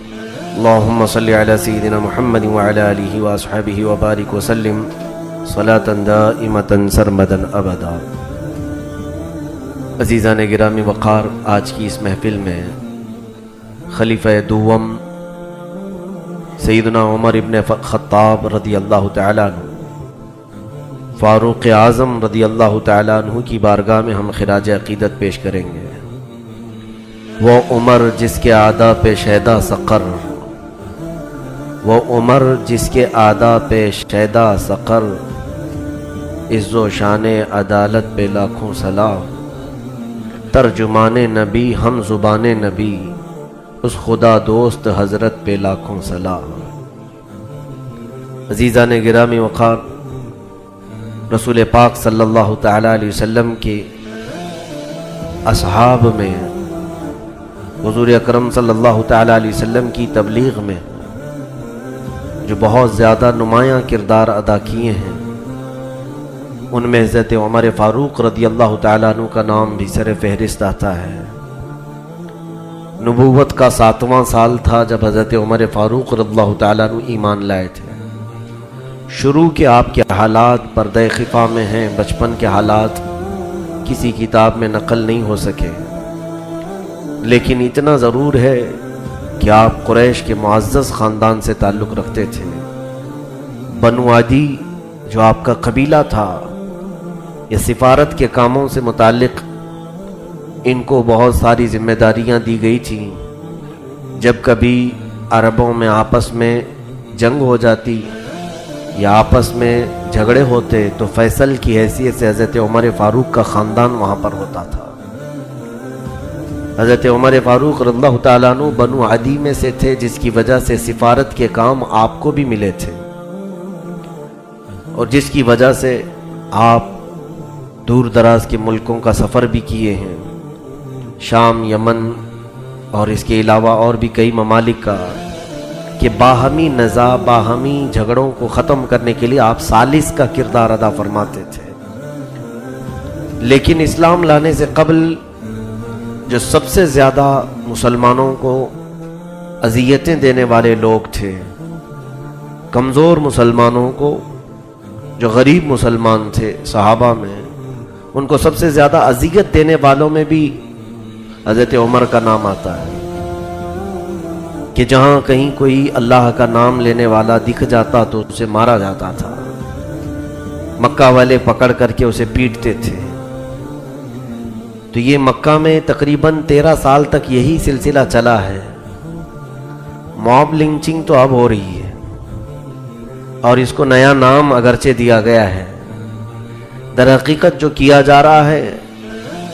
اللہم صلی علی سیدنا محمد وعلی آلہ واصحابہ وبارک وسلم صلاة دائمتا سرمدا ابدا۔ عزیزان گرامی وقار، آج کی اس محفل میں خلیفہ دوم سیدنا عمر ابن خطاب رضی اللہ تعالیٰ عنہ، فاروق اعظم رضی اللہ تعالیٰ عنہ کی بارگاہ میں ہم خراج عقیدت پیش کریں گے۔ وہ عمر جس کے اعداء پہ شیدا سقر، وہ عمر جس کے اعداء پہ شیدا سقر، عز و شان عدالت پہ لاکھوں سلام، ترجمان نبی ہم زبان نبی، اس خدا دوست حضرت پہ لاکھوں سلام۔ عزیزان گرامی وقار، رسول پاک صلی اللہ تعالیٰ علیہ وسلم کے اصحاب میں حضور اکرم صلی اللہ تعالیٰ علیہ وسلم کی تبلیغ میں جو بہت زیادہ نمایاں کردار ادا کیے ہیں، ان میں حضرت عمر فاروق رضی اللہ تعالیٰ عنہ کا نام بھی سر فہرست آتا ہے۔ نبوت کا 7واں سال تھا جب حضرت عمر فاروق رضی اللہ تعالیٰ عنہ ایمان لائے تھے۔ شروع کے آپ کے حالات پردہ خفا میں ہیں، بچپن کے حالات کسی کتاب میں نقل نہیں ہو سکے، لیکن اتنا ضرور ہے کہ آپ قریش کے معزز خاندان سے تعلق رکھتے تھے۔ بنو عدی جو آپ کا قبیلہ تھا، یہ سفارت کے کاموں سے متعلق ان کو بہت ساری ذمہ داریاں دی گئی تھیں۔ جب کبھی عربوں میں آپس میں جنگ ہو جاتی یا آپس میں جھگڑے ہوتے تو فیصل کی حیثیت سے حضرت عمر فاروق کا خاندان وہاں پر ہوتا تھا۔ حضرت عمر فاروق رضی اللہ تعالیٰ عنہ بنو عدی میں سے تھے، جس کی وجہ سے سفارت کے کام آپ کو بھی ملے تھے، اور جس کی وجہ سے آپ دور دراز کے ملکوں کا سفر بھی کیے ہیں، شام، یمن اور اس کے علاوہ اور بھی کئی ممالک کا، کہ باہمی نزاع، باہمی جھگڑوں کو ختم کرنے کے لیے آپ ثالث کا کردار ادا فرماتے تھے۔ لیکن اسلام لانے سے قبل جو سب سے زیادہ مسلمانوں کو اذیتیں دینے والے لوگ تھے، کمزور مسلمانوں کو، جو غریب مسلمان تھے صحابہ میں، ان کو سب سے زیادہ اذیت دینے والوں میں بھی حضرت عمر کا نام آتا ہے، کہ جہاں کہیں کوئی اللہ کا نام لینے والا دکھ جاتا تو اسے مارا جاتا تھا، مکہ والے پکڑ کر کے اسے پیٹتے تھے۔ تو یہ مکہ میں تقریباً 13 سال تک یہی سلسلہ چلا ہے۔ موب لنچنگ تو اب ہو رہی ہے، اور اس کو نیا نام اگرچہ دیا گیا ہے، در حقیقت جو کیا جا رہا ہے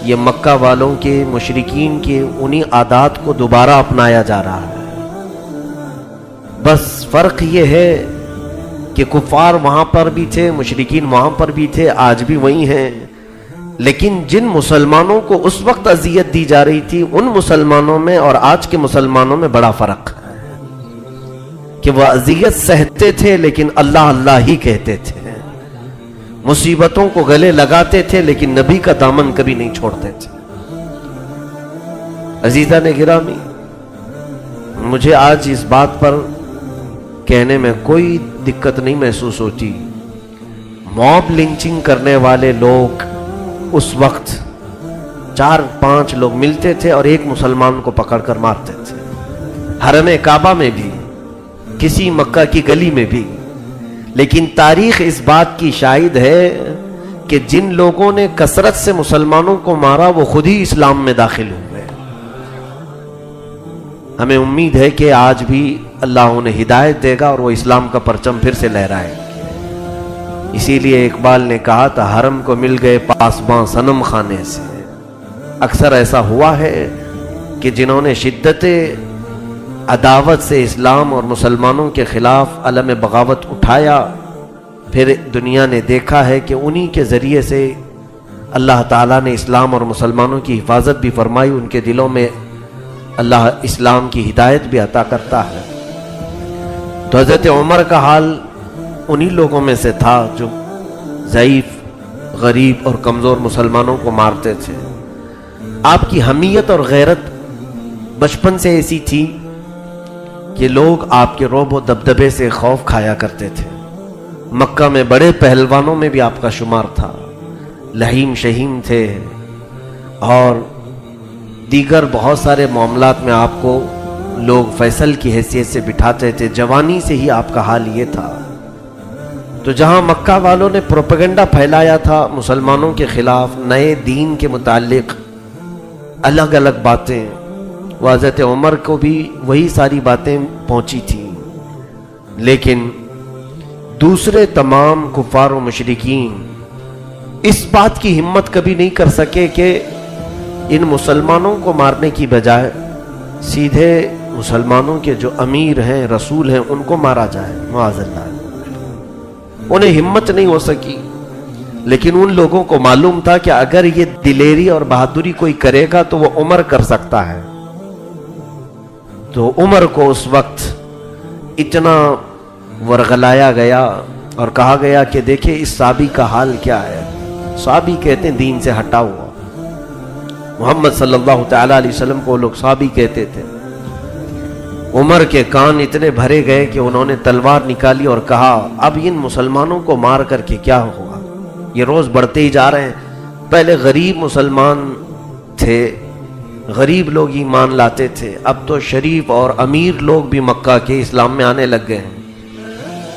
یہ مکہ والوں کے، مشرکین کے انہی عادات کو دوبارہ اپنایا جا رہا ہے۔ بس فرق یہ ہے کہ کفار وہاں پر بھی تھے، مشرکین وہاں پر بھی تھے، آج بھی وہی ہیں، لیکن جن مسلمانوں کو اس وقت اذیت دی جا رہی تھی، ان مسلمانوں میں اور آج کے مسلمانوں میں بڑا فرق ہے، کہ وہ اذیت سہتے تھے لیکن اللہ اللہ ہی کہتے تھے، مصیبتوں کو گلے لگاتے تھے لیکن نبی کا دامن کبھی نہیں چھوڑتے تھے۔ عزیزان گرامی، مجھے آج اس بات پر کہنے میں کوئی دقت نہیں محسوس ہوتی، موب لنچنگ کرنے والے لوگ اس وقت 4-5 لوگ ملتے تھے اور ایک مسلمان کو پکڑ کر مارتے تھے، حرم کعبہ میں بھی، کسی مکہ کی گلی میں بھی۔ لیکن تاریخ اس بات کی شاہد ہے کہ جن لوگوں نے کثرت سے مسلمانوں کو مارا وہ خود ہی اسلام میں داخل ہوئے۔ ہمیں امید ہے کہ آج بھی اللہ انہیں ہدایت دے گا اور وہ اسلام کا پرچم پھر سے لہرائے۔ اسی لیے اقبال نے کہا تھا، حرم کو مل گئے پاسباں صنم خانے سے۔ اکثر ایسا ہوا ہے کہ جنہوں نے شدت عداوت سے اسلام اور مسلمانوں کے خلاف علم بغاوت اٹھایا، پھر دنیا نے دیکھا ہے کہ انہی کے ذریعے سے اللہ تعالیٰ نے اسلام اور مسلمانوں کی حفاظت بھی فرمائی، ان کے دلوں میں اللہ اسلام کی ہدایت بھی عطا کرتا ہے۔ تو حضرت عمر کا حال انہی لوگوں میں سے تھا جو ضعیف، غریب اور کمزور مسلمانوں کو مارتے تھے۔ آپ کی حمیت اور غیرت بچپن سے ایسی تھی کہ لوگ آپ کے رعب و دبدبے سے خوف کھایا کرتے تھے. مکہ میں بڑے پہلوانوں میں بھی آپ کا شمار تھا، لہیم شہیم تھے، اور دیگر بہت سارے معاملات میں آپ کو لوگ فیصل کی حیثیت سے بٹھاتے تھے. جوانی سے ہی آپ کا حال یہ تھا. تو جہاں مکہ والوں نے پروپیگنڈا پھیلایا تھا مسلمانوں کے خلاف، نئے دین کے متعلق الگ الگ باتیں، وہ حضرت عمر کو بھی وہی ساری باتیں پہنچی تھیں. لیکن دوسرے تمام کفار و مشرکین اس بات کی ہمت کبھی نہیں کر سکے کہ ان مسلمانوں کو مارنے کی بجائے سیدھے مسلمانوں کے جو امیر ہیں، رسول ہیں، ان کو مارا جائے. معاذ اللہ، انہیں ہمت نہیں ہو سکی. لیکن ان لوگوں کو معلوم تھا کہ اگر یہ دلیری اور بہادری کوئی کرے گا تو وہ عمر کر سکتا ہے. تو عمر کو اس وقت اتنا ورغلایا گیا اور کہا گیا کہ دیکھیں اس صحابی کا حال کیا ہے. صحابی کہتے ہیں دین سے ہٹا ہوا. محمد صلی اللہ تعالی علیہ وسلم کو لوگ صحابی کہتے تھے. عمر کے کان اتنے بھرے گئے کہ انہوں نے تلوار نکالی اور کہا اب ان مسلمانوں کو مار کر کے کیا ہوگا، یہ روز بڑھتے ہی جا رہے ہیں. پہلے غریب مسلمان تھے، غریب لوگ ایمان لاتے تھے، اب تو شریف اور امیر لوگ بھی مکہ کے اسلام میں آنے لگ گئے ہیں.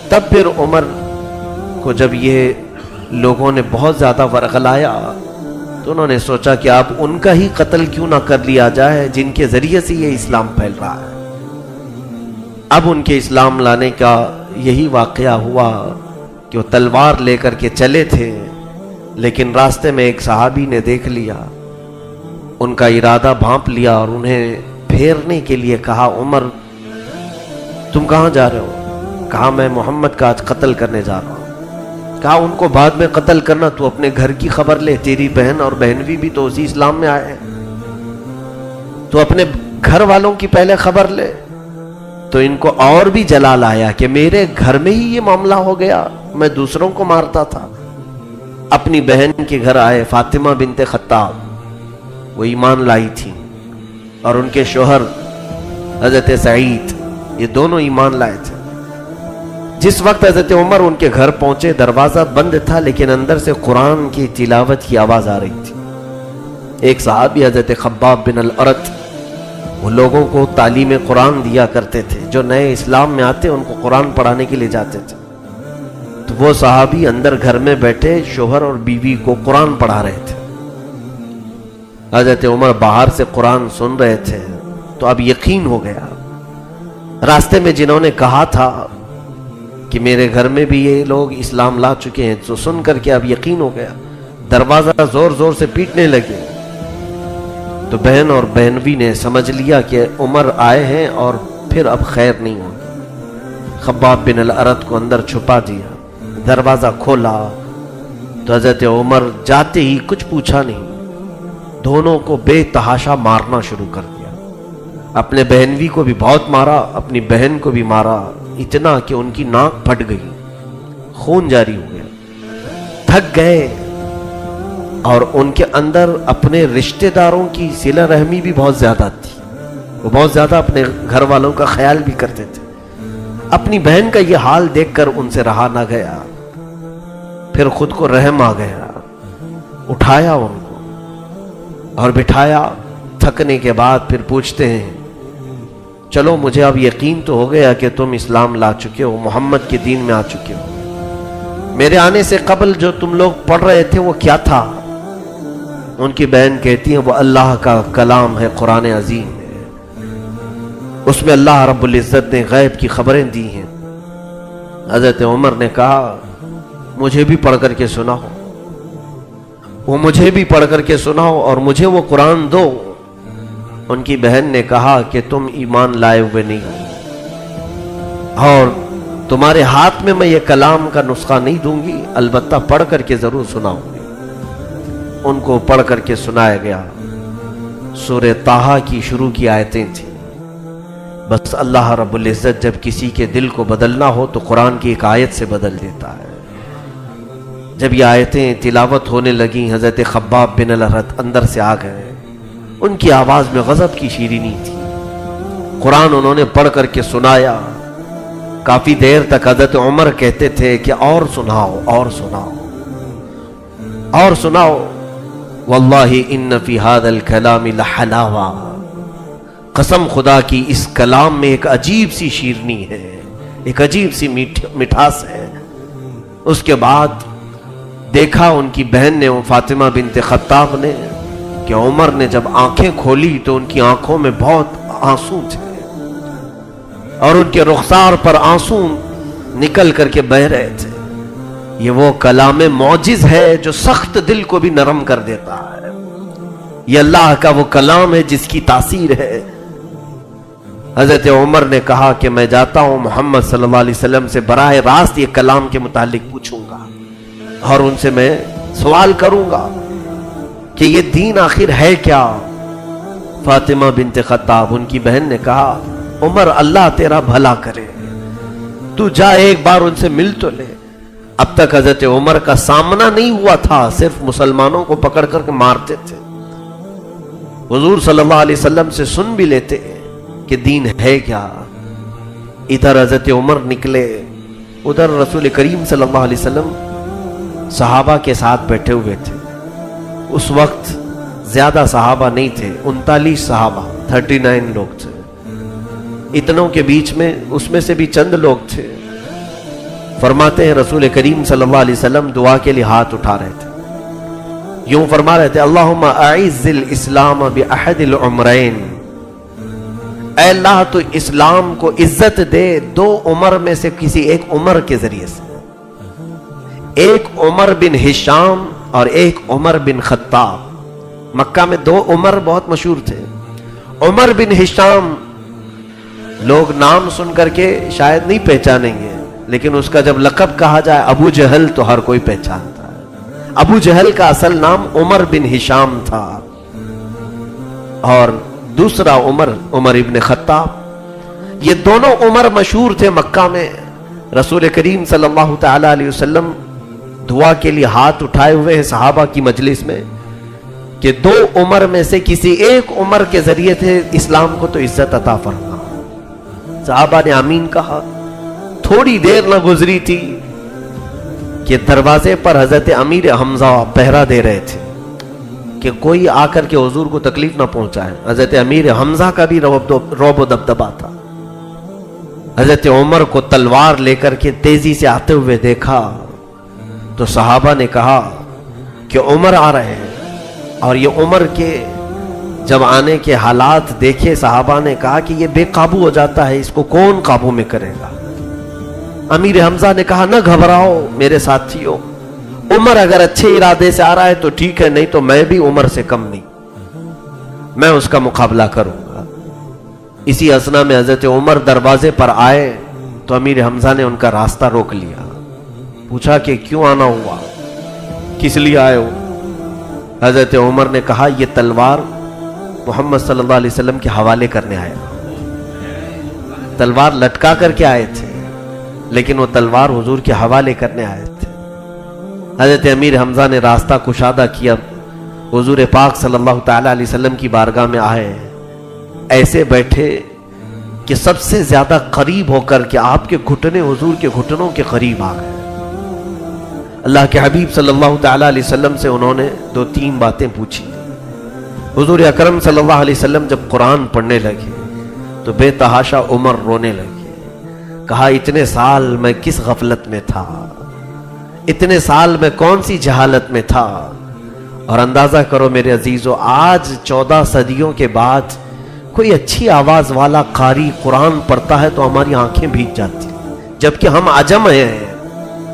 تب پھر عمر کو جب یہ لوگوں نے بہت زیادہ ورغلایا تو انہوں نے سوچا کہ اب ان کا ہی قتل کیوں نہ کر لیا جائے جن کے ذریعے سے یہ اسلام پھیل رہا ہے. اب ان کے اسلام لانے کا یہی واقعہ ہوا کہ وہ تلوار لے کر کے چلے تھے، لیکن راستے میں ایک صحابی نے دیکھ لیا، ان کا ارادہ بھانپ لیا اور انہیں پھیرنے کے لیے کہا عمر تم کہاں جا رہے ہو؟ کہا میں محمد کا آج قتل کرنے جا رہا ہوں. کہا ان کو بعد میں قتل کرنا، تو اپنے گھر کی خبر لے، تیری بہن اور بہنوی بھی تو اسی اسلام میں آئے ہیں، تو اپنے گھر والوں کی پہلے خبر لے. تو ان کو اور بھی جلال آیا کہ میرے گھر میں ہی یہ معاملہ ہو گیا، میں دوسروں کو مارتا تھا. اپنی بہن کے گھر آئے، فاطمہ بنت خطاب، وہ ایمان لائی تھی، اور ان کے شوہر حضرت سعید، یہ دونوں ایمان لائے تھے. جس وقت حضرت عمر ان کے گھر پہنچے، دروازہ بند تھا لیکن اندر سے قرآن کی تلاوت کی آواز آ رہی تھی. ایک صحابی حضرت خباب بن الارت، وہ لوگوں کو تعلیم قرآن دیا کرتے تھے، جو نئے اسلام میں آتے ان کو قرآن پڑھانے کے لیے جاتے تھے. تو وہ صحابی اندر گھر میں بیٹھے شوہر اور بیوی کو قرآن پڑھا رہے تھے. حضرت عمر باہر سے قرآن سن رہے تھے. تو اب یقین ہو گیا. راستے میں جنہوں نے کہا تھا کہ میرے گھر میں بھی یہ لوگ اسلام لا چکے ہیں، تو سن کر کے اب یقین ہو گیا. دروازہ زور زور سے پیٹنے لگے. تو بہن اور بہنوی نے سمجھ لیا کہ عمر آئے ہیں اور پھر اب خیر نہیں ہوگی. خباب بن الارت کو اندر چھپا دیا، دروازہ کھولا تو حضرت عمر جاتے ہی کچھ پوچھا نہیں، دونوں کو بے تحاشا مارنا شروع کر دیا. اپنے بہنوی کو بھی بہت مارا، اپنی بہن کو بھی مارا، اتنا کہ ان کی ناک پھٹ گئی، خون جاری ہو گیا. تھک گئے، اور ان کے اندر اپنے رشتہ داروں کی صلہ رحمی بھی بہت زیادہ تھی. وہ بہت زیادہ اپنے گھر والوں کا خیال بھی کرتے تھے. اپنی بہن کا یہ حال دیکھ کر ان سے رہا نہ گیا. پھر خود کو رحم آ گیا، اٹھایا ان کو اور بٹھایا. تھکنے کے بعد پھر پوچھتے ہیں چلو مجھے اب یقین تو ہو گیا کہ تم اسلام لا چکے ہو، محمد کے دین میں آ چکے ہو. میرے آنے سے قبل جو تم لوگ پڑھ رہے تھے وہ کیا تھا؟ ان کی بہن کہتی ہیں وہ اللہ کا کلام ہے، قرآن عظیم ہے، اس میں اللہ رب العزت نے غیب کی خبریں دی ہیں. حضرت عمر نے کہا مجھے بھی پڑھ کر کے سناؤ. وہ مجھے بھی پڑھ کر کے سناؤ اور مجھے وہ قرآن دو. ان کی بہن نے کہا کہ تم ایمان لائے ہوئے نہیں ہو، اور تمہارے ہاتھ میں یہ کلام کا نسخہ نہیں دوں گی، البتہ پڑھ کر کے ضرور سناؤں گی. ان کو پڑھ کر کے سنایا گیا. سورہ طٰہٰ کی شروع کی آیتیں تھیں. بس اللہ رب العزت جب کسی کے دل کو بدلنا ہو تو قرآن کی ایک آیت سے بدل دیتا ہے. جب یہ آیتیں تلاوت ہونے لگیں، حضرت خباب بن الارت اندر سے آ گئے. ان کی آواز میں غضب کی شیرینی تھی. قرآن انہوں نے پڑھ کر کے سنایا. کافی دیر تک حضرت عمر کہتے تھے کہ اور سناؤ اور سناؤ اور سناؤ. واللہ ان فی ھذا الکلام لحلاوہ، قسم خدا کی اس کلام میں ایک عجیب سی شیرنی ہے، ایک عجیب سی مٹھاس ہے. اس کے بعد دیکھا ان کی بہن نے فاطمہ بنت خطاب نے کہ عمر نے جب آنکھیں کھولی تو ان کی آنکھوں میں بہت آنسو تھے اور ان کے رخسار پر آنسو نکل کر کے بہہ رہے تھے. یہ وہ کلام معجز ہے جو سخت دل کو بھی نرم کر دیتا ہے. یہ اللہ کا وہ کلام ہے جس کی تاثیر ہے. حضرت عمر نے کہا کہ میں جاتا ہوں محمد صلی اللہ علیہ وسلم سے براہ راست یہ کلام کے متعلق پوچھوں گا اور ان سے میں سوال کروں گا کہ یہ دین آخر ہے کیا. فاطمہ بنت خطاب ان کی بہن نے کہا عمر اللہ تیرا بھلا کرے، تو جا ایک بار ان سے مل تو لے. اب تک حضرت عمر کا سامنا نہیں ہوا تھا، صرف مسلمانوں کو پکڑ کر کے مارتے تھے. حضور صلی اللہ علیہ وسلم سے سن بھی لیتے کہ دین ہے کیا. ادھر حضرت عمر نکلے، ادھر رسول کریم صلی اللہ علیہ وسلم صحابہ کے ساتھ بیٹھے ہوئے تھے. اس وقت زیادہ صحابہ نہیں تھے، 39 صحابہ 39 لوگ تھے. اتنوں کے بیچ میں اس میں سے بھی چند لوگ تھے. فرماتے ہیں رسول کریم صلی اللہ علیہ وسلم دعا کے لیے ہاتھ اٹھا رہے تھے، یوں فرما رہے تھے اللہم اعز الاسلام باحد العمرین. اے اللہ تو اسلام کو عزت دے دو عمر میں سے کسی ایک عمر کے ذریعے سے. ایک عمر بن ہشام اور ایک عمر بن خطاب. مکہ میں دو عمر بہت مشہور تھے. عمر بن ہشام لوگ نام سن کر کے شاید نہیں پہچانیں گے، لیکن اس کا جب لقب کہا جائے ابو جہل تو ہر کوئی پہچانتا ہے. ابو جہل کا اصل نام عمر بن ہشام تھا اور دوسرا عمر ابن خطاب. یہ دونوں عمر مشہور تھے مکہ میں. رسول کریم صلی اللہ تعالی علیہ وسلم دعا کے لیے ہاتھ اٹھائے ہوئے ہیں صحابہ کی مجلس میں کہ دو عمر میں سے کسی ایک عمر کے ذریعے سے اسلام کو تو عزت عطا فرما. صحابہ نے آمین کہا. تھوڑی دیر نہ گزری تھی کہ دروازے پر حضرت امیر حمزہ پہرا دے رہے تھے کہ کوئی آ کر کے حضور کو تکلیف نہ پہنچائے. حضرت امیر حمزہ کا بھی رعب و دبدبا تھا. حضرت عمر کو تلوار لے کر کے تیزی سے آتے ہوئے دیکھا تو صحابہ نے کہا کہ عمر آ رہے ہیں. اور یہ عمر کے جب آنے کے حالات دیکھے صحابہ نے کہا کہ یہ بے قابو ہو جاتا ہے، اس کو کون قابو میں کرے گا. امیر حمزہ نے کہا نہ گھبراؤ میرے ساتھیوں، عمر اگر اچھے ارادے سے آ رہا ہے تو ٹھیک ہے، نہیں تو میں بھی عمر سے کم نہیں، میں اس کا مقابلہ کروں گا. اسی اثنا میں حضرت عمر دروازے پر آئے تو امیر حمزہ نے ان کا راستہ روک لیا. پوچھا کہ کیوں آنا ہوا، کس لیے آئے ہو؟ حضرت عمر نے کہا یہ تلوار محمد صلی اللہ علیہ وسلم کے حوالے کرنے آیا. تلوار لٹکا کر کے آئے تھے لیکن وہ تلوار حضور کے حوالے کرنے آئے تھے. حضرت امیر حمزہ نے راستہ کشادہ کیا، حضور پاک صلی اللہ تعالی علیہ وسلم کی بارگاہ میں آئے، ایسے بیٹھے کہ سب سے زیادہ قریب ہو کر کے آپ کے گھٹنے حضور کے گھٹنوں کے قریب آ گئے. اللہ کے حبیب صلی اللہ تعالی علیہ وسلم سے انہوں نے 2-3 باتیں پوچھی. حضور اکرم صلی اللہ علیہ وسلم جب قرآن پڑھنے لگے تو بے تحاشا عمر رونے لگے. کہا اتنے سال میں کس غفلت میں تھا، اتنے سال میں کون سی جہالت میں تھا. اور اندازہ کرو میرے عزیزو، آج 14 صدیوں کے بعد کوئی اچھی آواز والا قاری قرآن پڑھتا ہے تو ہماری آنکھیں بھیگ جاتی ہیں، جبکہ ہم عجم ہیں،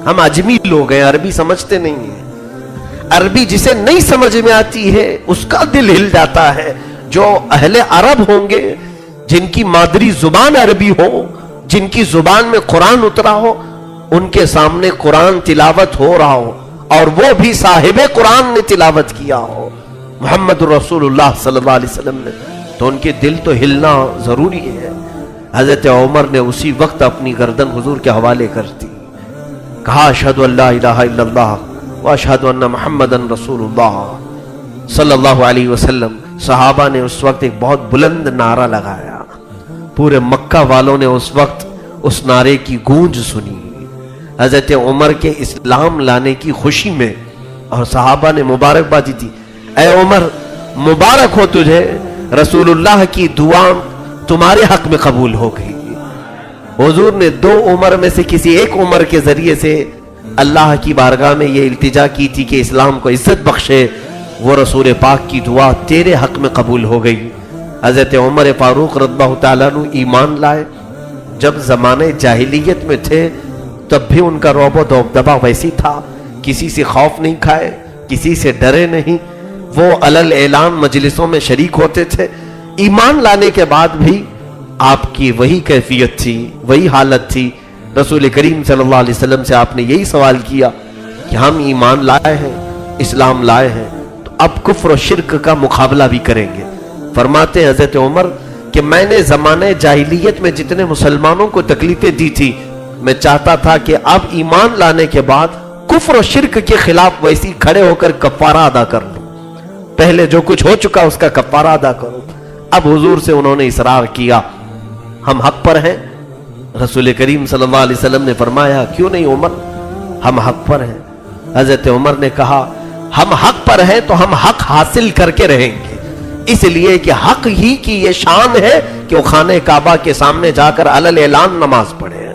ہم عجمی لوگ ہیں، عربی سمجھتے نہیں ہیں. عربی جسے نہیں سمجھ میں آتی ہے اس کا دل ہل جاتا ہے. جو اہل عرب ہوں گے، جن کی مادری زبان عربی ہو، جن کی زبان میں قرآن اترا ہو، ان کے سامنے قرآن تلاوت ہو رہا ہو اور وہ بھی صاحب قرآن نے تلاوت کیا ہو، محمد رسول اللہ صلی اللہ علیہ وسلم نے، تو ان کے دل تو ہلنا ضروری ہے. حضرت عمر نے اسی وقت اپنی گردن حضور کے حوالے کر دی. کہا اشہد ان لا الہ الا اللہ واشہد ان محمدن رسول اللہ صلی اللہ علیہ وسلم. صحابہ نے اس وقت ایک بہت بلند نعرہ لگایا، پورے مکہ والوں نے اس وقت اس نعرے کی گونج سنی حضرت عمر کے اسلام لانے کی خوشی میں، اور صحابہ نے مبارکبادی دی، اے عمر مبارک ہو تجھے، رسول اللہ کی دعا تمہارے حق میں قبول ہو گئی۔ حضور نے 2 عمر میں سے کسی ایک عمر کے ذریعے سے اللہ کی بارگاہ میں یہ التجا کی تھی کہ اسلام کو عزت بخشے، وہ رسول پاک کی دعا تیرے حق میں قبول ہو گئی۔ حضرت عمر فاروق رضی اللہ تعالیٰ عنہ ایمان لائے، جب زمانے جاہلیت میں تھے تب بھی ان کا رعب و دبدبا ویسی تھا، کسی سے خوف نہیں کھائے، کسی سے ڈرے نہیں، وہ علل اعلان مجلسوں میں شریک ہوتے تھے۔ ایمان لانے کے بعد بھی آپ کی وہی کیفیت تھی، وہی حالت تھی۔ رسول کریم صلی اللہ علیہ وسلم سے آپ نے یہی سوال کیا کہ ہم ایمان لائے ہیں، اسلام لائے ہیں، تو اب کفر و شرک کا مقابلہ بھی کریں گے۔ فرماتے ہیں حضرت عمر کہ میں نے زمانے جاہلیت میں جتنے مسلمانوں کو تکلیفیں دی تھی، میں چاہتا تھا کہ اب ایمان لانے کے بعد کفر و شرک کے خلاف ویسی کھڑے ہو کر کفارہ ادا کر لوں، پہلے جو کچھ ہو چکا اس کا کفارہ ادا کروں۔ اب حضور سے انہوں نے اصرار کیا، ہم حق پر ہیں؟ رسول کریم صلی اللہ علیہ وسلم نے فرمایا کیوں نہیں عمر، ہم حق پر ہیں۔ حضرت عمر نے کہا ہم حق پر ہیں تو ہم حق حاصل کر کے رہیں گے، اس لیے کہ حق ہی کی یہ شان ہے کہ وہ خانہ کعبہ کے سامنے جا کر علل اعلان نماز پڑھے ہیں۔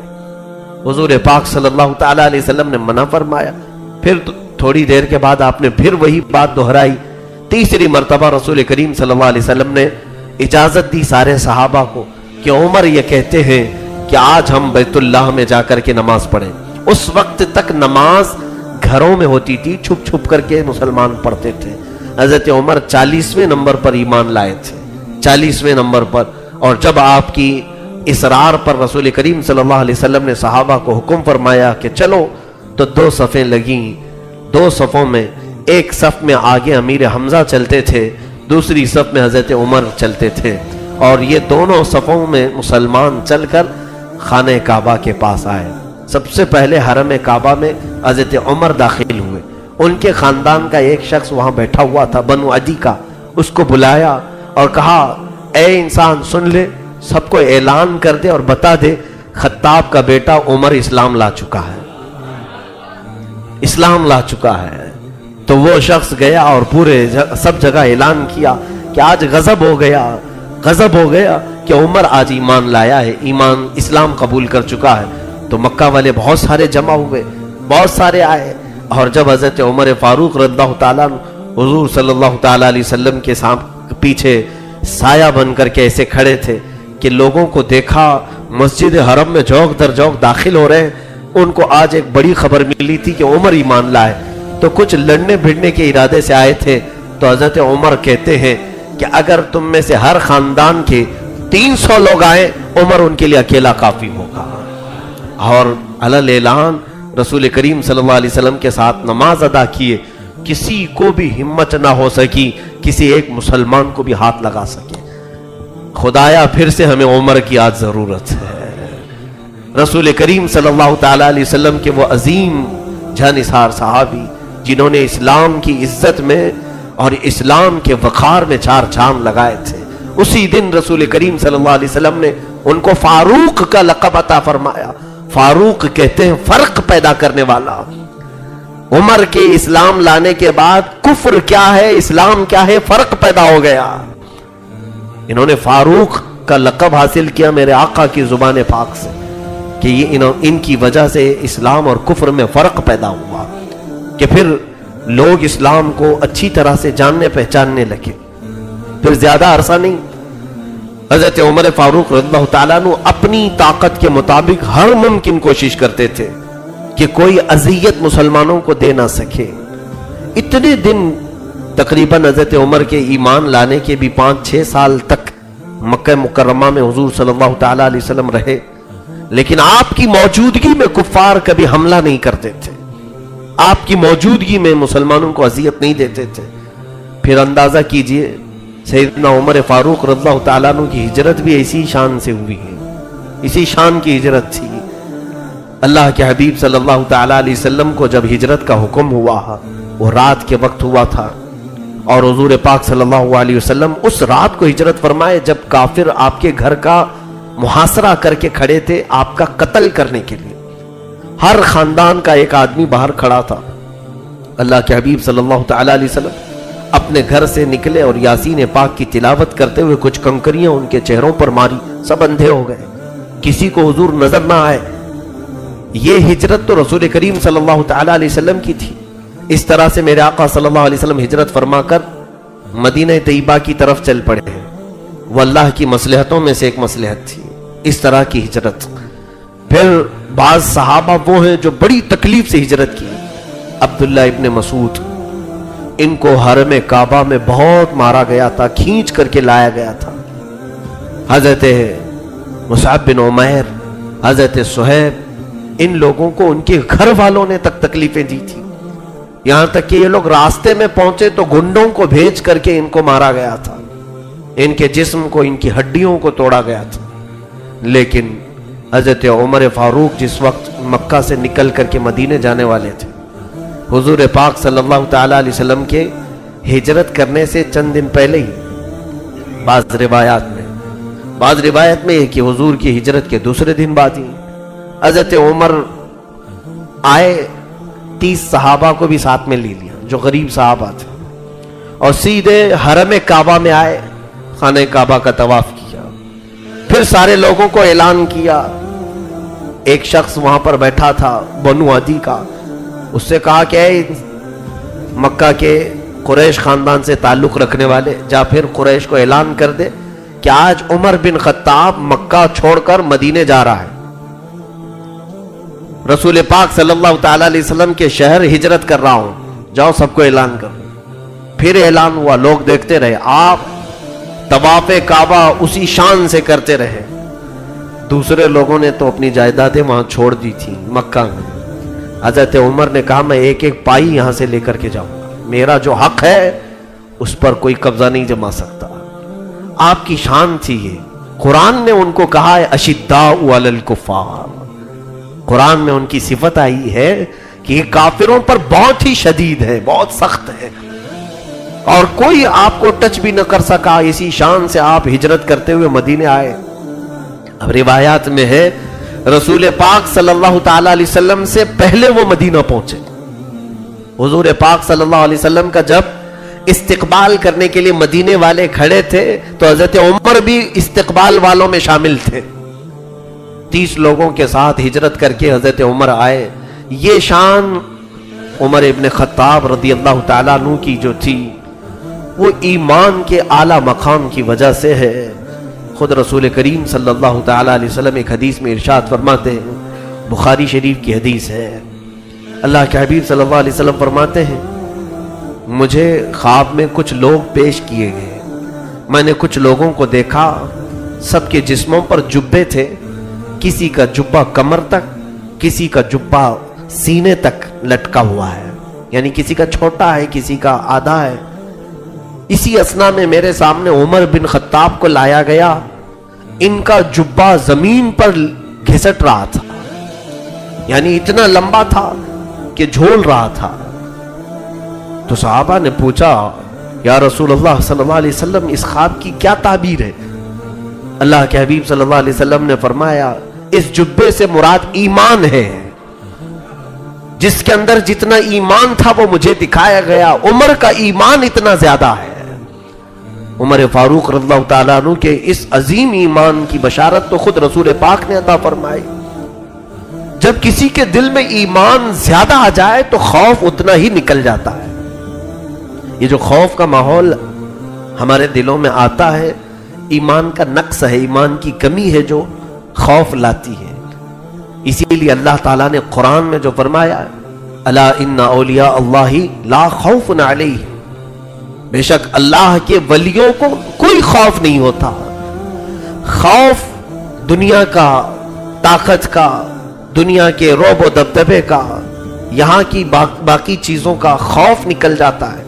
حضور پاک صلی اللہ تعالیٰ علیہ وسلم نے منع فرمایا، پھر تھوڑی دیر کے بعد آپ نے پھر وہی بات دہرائی۔ تیسری مرتبہ رسول کریم صلی اللہ علیہ وسلم نے اجازت دی سارے صحابہ کو کہ عمر یہ کہتے ہیں کہ آج ہم بیت اللہ میں جا کر کے نماز پڑھیں۔ اس وقت تک نماز گھروں میں ہوتی تھی، چھپ چھپ کر کے مسلمان پڑھتے تھے۔ حضرت عمر 40ویں نمبر پر ایمان لائے تھے، 40ویں نمبر پر، اور جب آپ کی اصرار پر رسول کریم صلی اللہ علیہ وسلم نے صحابہ کو حکم فرمایا کہ چلو، تو 2 صفیں لگیں۔ 2 صفوں میں ایک صف میں آگے امیر حمزہ چلتے تھے، دوسری صف میں حضرت عمر چلتے تھے، اور یہ دونوں صفوں میں مسلمان چل کر خانہ کعبہ کے پاس آئے۔ سب سے پہلے حرم کعبہ میں حضرت عمر داخل ہوئے۔ ان کے خاندان کا ایک شخص وہاں بیٹھا ہوا تھا، بنو عدی کا، اس کو بلایا اور کہا اے انسان سن لے، سب کو اعلان کر دے اور بتا دے خطاب کا بیٹا عمر اسلام لا چکا ہے، اسلام لا چکا ہے۔ تو وہ شخص گیا اور پورے سب جگہ اعلان کیا کہ آج غضب ہو گیا کہ عمر آج ایمان لایا ہے، ایمان اسلام قبول کر چکا ہے۔ تو مکہ والے بہت سارے جمع ہوئے، بہت سارے آئے، اور جب حضرت عمر فاروق رضی اللہ تعالیٰ حضور صلی اللہ تعالیٰ علیہ وسلم کے پیچھے سایہ بن کر کے ایسے کھڑے تھے کہ لوگوں کو دیکھا مسجد حرم میں جوق در جوق داخل ہو رہے ہیں، ان کو آج ایک بڑی خبر ملی تھی کہ عمر ایمان لائے، تو کچھ لڑنے بھڑنے کے ارادے سے آئے تھے۔ تو حضرت عمر کہتے ہیں کہ اگر تم میں سے ہر خاندان کے 300 لوگ آئے، عمر ان کے لیے اکیلا کافی ہوگا۔ اور علل اعلان رسول کریم صلی اللہ علیہ وسلم کے ساتھ نماز ادا کیے، کسی کو بھی ہمت نہ ہو سکی کسی ایک مسلمان کو بھی ہاتھ لگا سکے۔ خدایا پھر سے ہمیں عمر کی آج ضرورت ہے۔ رسول کریم صلی اللہ تعالیٰ علیہ وسلم کے وہ عظیم جانثار صحابی جنہوں نے اسلام کی عزت میں اور اسلام کے وقار میں 4 چاند لگائے تھے، اسی دن رسول کریم صلی اللہ علیہ وسلم نے ان کو فاروق کا لقب عطا فرمایا۔ فاروق کہتے ہیں فرق پیدا کرنے والا۔ عمر کے اسلام لانے کے بعد کفر کیا ہے، اسلام کیا ہے، فرق پیدا ہو گیا۔ انہوں نے فاروق کا لقب حاصل کیا میرے آقا کی زبان پاک سے کہ یہ ان کی وجہ سے اسلام اور کفر میں فرق پیدا ہوا، کہ پھر لوگ اسلام کو اچھی طرح سے جاننے پہچاننے لگے۔ پھر زیادہ عرصہ نہیں، حضرت عمر فاروق رضی اللہ تعالیٰ عنہ اپنی طاقت کے مطابق ہر ممکن کوشش کرتے تھے کہ کوئی اذیت مسلمانوں کو دے نہ سکے۔ اتنے دن تقریباً حضرت عمر کے ایمان لانے کے بھی 5-6 سال تک مکہ مکرمہ میں حضور صلی اللہ تعالیٰ علیہ وسلم رہے، لیکن آپ کی موجودگی میں کفار کبھی حملہ نہیں کرتے تھے، آپ کی موجودگی میں مسلمانوں کو اذیت نہیں دیتے تھے۔ پھر اندازہ کیجئے سیدنا عمر فاروق رضی اللہ تعالیٰ عنہ کی ہجرت بھی اسی شان سے ہوئی ہے، اسی شان کی ہجرت تھی۔ اللہ کے حبیب صلی اللہ تعالیٰ علیہ وسلم کو جب ہجرت کا حکم ہوا، وہ رات کے وقت ہوا تھا، اور حضور پاک صلی اللہ علیہ وسلم اس رات کو ہجرت فرمائے جب کافر آپ کے گھر کا محاصرہ کر کے کھڑے تھے آپ کا قتل کرنے کے لیے. ہر خاندان کا ایک آدمی باہر کھڑا تھا. اللہ کے حبیب صلی اللہ تعالی علیہ وسلم اپنے گھر سے نکلے اور یاسین پاک کی تلاوت کرتے ہوئے کچھ کنکریاں ان کے چہروں پر ماری. سب اندھے ہو گئے, کسی کو حضور نظر نہ آئے. یہ ہجرت تو رسول کریم صلی اللہ تعالی علیہ وسلم کی تھی. اس طرح سے میرے آقا صلی اللہ علیہ وسلم ہجرت فرما کر مدینہ طیبہ کی طرف چل پڑے ہیں. وہ اللہ کی مصلحتوں میں سے ایک مصلحت تھی اس طرح کی ہجرت. پھر بعض صحابہ وہ ہیں جو بڑی تکلیف سے ہجرت کی. عبداللہ ابن مسعود, ان کو حرم کعبہ میں بہت مارا گیا تھا, کھینچ کر کے لایا گیا تھا. حضرت مصعب بن عمیر, حضرت صہیب, ان لوگوں کو ان کے گھر والوں نے تک تکلیفیں دی تھی. یہاں تک کہ یہ لوگ راستے میں پہنچے تو گنڈوں کو بھیج کر کے ان کو مارا گیا تھا, ان کے جسم کو, ان کی ہڈیوں کو توڑا گیا تھا. لیکن حضرت عمر فاروق جس وقت مکہ سے نکل کر کے مدینے جانے والے تھے, حضور پاک صلی اللہ تعالی علیہ وسلم کے ہجرت کرنے سے چند دن پہلے ہی بعض روایت میں یہ کہ حضور کی ہجرت کے دوسرے دن بعد ہی حضرت عمر آئے, 30 صحابہ کو بھی ساتھ میں لے لیا جو غریب صحابہ تھے, اور سیدھے حرم کعبہ میں آئے, خانہ کعبہ کا طواف کیا. پھر سارے لوگوں کو اعلان کیا. ایک شخص وہاں پر بیٹھا تھا بنو عدی کا, اس سے کہا کہ اے مکہ کے قریش خاندان سے تعلق رکھنے والے, جا پھر قریش کو اعلان کر دے کہ آج عمر بن خطاب مکہ چھوڑ کر مدینے جا رہا ہے. رسول پاک صلی اللہ تعالی علیہ وسلم کے شہر ہجرت کر رہا ہوں, جاؤ سب کو اعلان کرو. پھر اعلان ہوا, لوگ دیکھتے رہے. آپ طواف کعبہ اسی شان سے کرتے رہے. دوسرے لوگوں نے تو اپنی جائیدادیں وہاں چھوڑ دی تھی مکہ میں. حضرت عمر نے کہا میں ایک ایک پائی یہاں سے لے کر کے جاؤں گا, میرا جو حق ہے اس پر کوئی قبضہ نہیں جما سکتا. آپ کی شان تھی یہ. قرآن نے ان کو کہا ہے اشداء علی الکفار, قرآن میں ان کی صفت آئی ہے کہ یہ کافروں پر بہت ہی شدید ہے, بہت سخت ہے, اور کوئی آپ کو ٹچ بھی نہ کر سکا. اسی شان سے آپ ہجرت کرتے ہوئے مدینے آئے. اب روایات میں ہے رسول پاک صلی اللہ تعالی علیہ وسلم سے پہلے وہ مدینہ پہنچے. حضور پاک صلی اللہ علیہ وسلم کا جب استقبال کرنے کے لیے مدینے والے کھڑے تھے تو حضرت عمر بھی استقبال والوں میں شامل تھے. 30 لوگوں کے ساتھ ہجرت کر کے حضرت عمر آئے. یہ شان عمر ابن خطاب رضی اللہ تعالیٰ عنہ کی جو تھی وہ ایمان کے اعلیٰ مقام کی وجہ سے ہے. خود رسول کریم صلی اللہ تعالیٰ علیہ وسلم ایک حدیث میں ارشاد فرماتے ہیں, بخاری شریف کی حدیث ہے, اللہ کے حبیب صلی اللہ علیہ وسلم فرماتے ہیں مجھے خواب میں کچھ لوگ پیش کیے گئے. میں نے کچھ لوگوں کو دیکھا, سب کے جسموں پر جبے تھے, کسی کا جبہ کمر تک, کسی کا جبہ سینے تک لٹکا ہوا ہے, یعنی کسی کا چھوٹا ہے کسی کا آدھا ہے. اسی اسنا میں میرے سامنے عمر بن خطاب کو لایا گیا, ان کا جبہ زمین پر گھسٹ رہا تھا, یعنی اتنا لمبا تھا کہ جھول رہا تھا. تو صحابہ نے پوچھا یا رسول اللہ صلی اللہ علیہ وسلم اس خواب کی کیا تعبیر ہے؟ اللہ کے حبیب صلی اللہ علیہ وسلم نے فرمایا اس جبے سے مراد ایمان ہے, جس کے اندر جتنا ایمان تھا وہ مجھے دکھایا گیا. عمر کا ایمان اتنا زیادہ ہے. عمر فاروق رضی اللہ تعالیٰ عنہ کے اس عظیم ایمان کی بشارت تو خود رسول پاک نے عطا فرمائی. جب کسی کے دل میں ایمان زیادہ آ جائے تو خوف اتنا ہی نکل جاتا ہے. یہ جو خوف کا ماحول ہمارے دلوں میں آتا ہے ایمان کا نقص ہے, ایمان کی کمی ہے جو خوف لاتی ہے. اسی لیے اللہ تعالیٰ نے قرآن میں جو فرمایا الا ان اولیاء اللہ لا خوف علیہم, بے شک اللہ کے ولیوں کو کوئی خوف نہیں ہوتا. خوف دنیا کا, طاقت کا, دنیا کے رعب و دبدبے کا, یہاں کی باقی چیزوں کا خوف نکل جاتا ہے.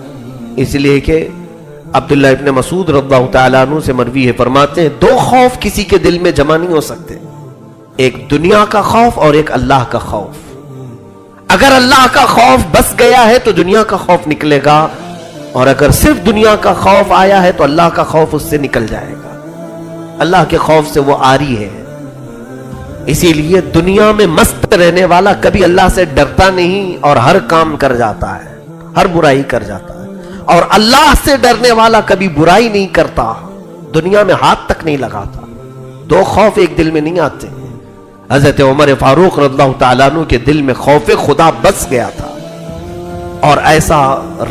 اس لیے کہ عبداللہ ابن مسعود رضی اللہ تعالیٰ عنہ سے مروی ہے, فرماتے ہیں 2 خوف کسی کے دل میں جمع نہیں ہو سکتے, ایک دنیا کا خوف اور ایک اللہ کا خوف. اگر اللہ کا خوف بس گیا ہے تو دنیا کا خوف نکلے گا, اور اگر صرف دنیا کا خوف آیا ہے تو اللہ کا خوف اس سے نکل جائے گا. اللہ کے خوف سے وہ عاری ہے. اسی لیے دنیا میں مست رہنے والا کبھی اللہ سے ڈرتا نہیں اور ہر کام کر جاتا ہے, ہر برائی کر جاتا ہے. اور اللہ سے ڈرنے والا کبھی برائی نہیں کرتا, دنیا میں ہاتھ تک نہیں لگاتا. دو خوف ایک دل میں نہیں آتے. حضرت عمر فاروق رضی اللہ تعالیٰ عنہ کے دل میں خوف خدا بس گیا تھا, اور ایسا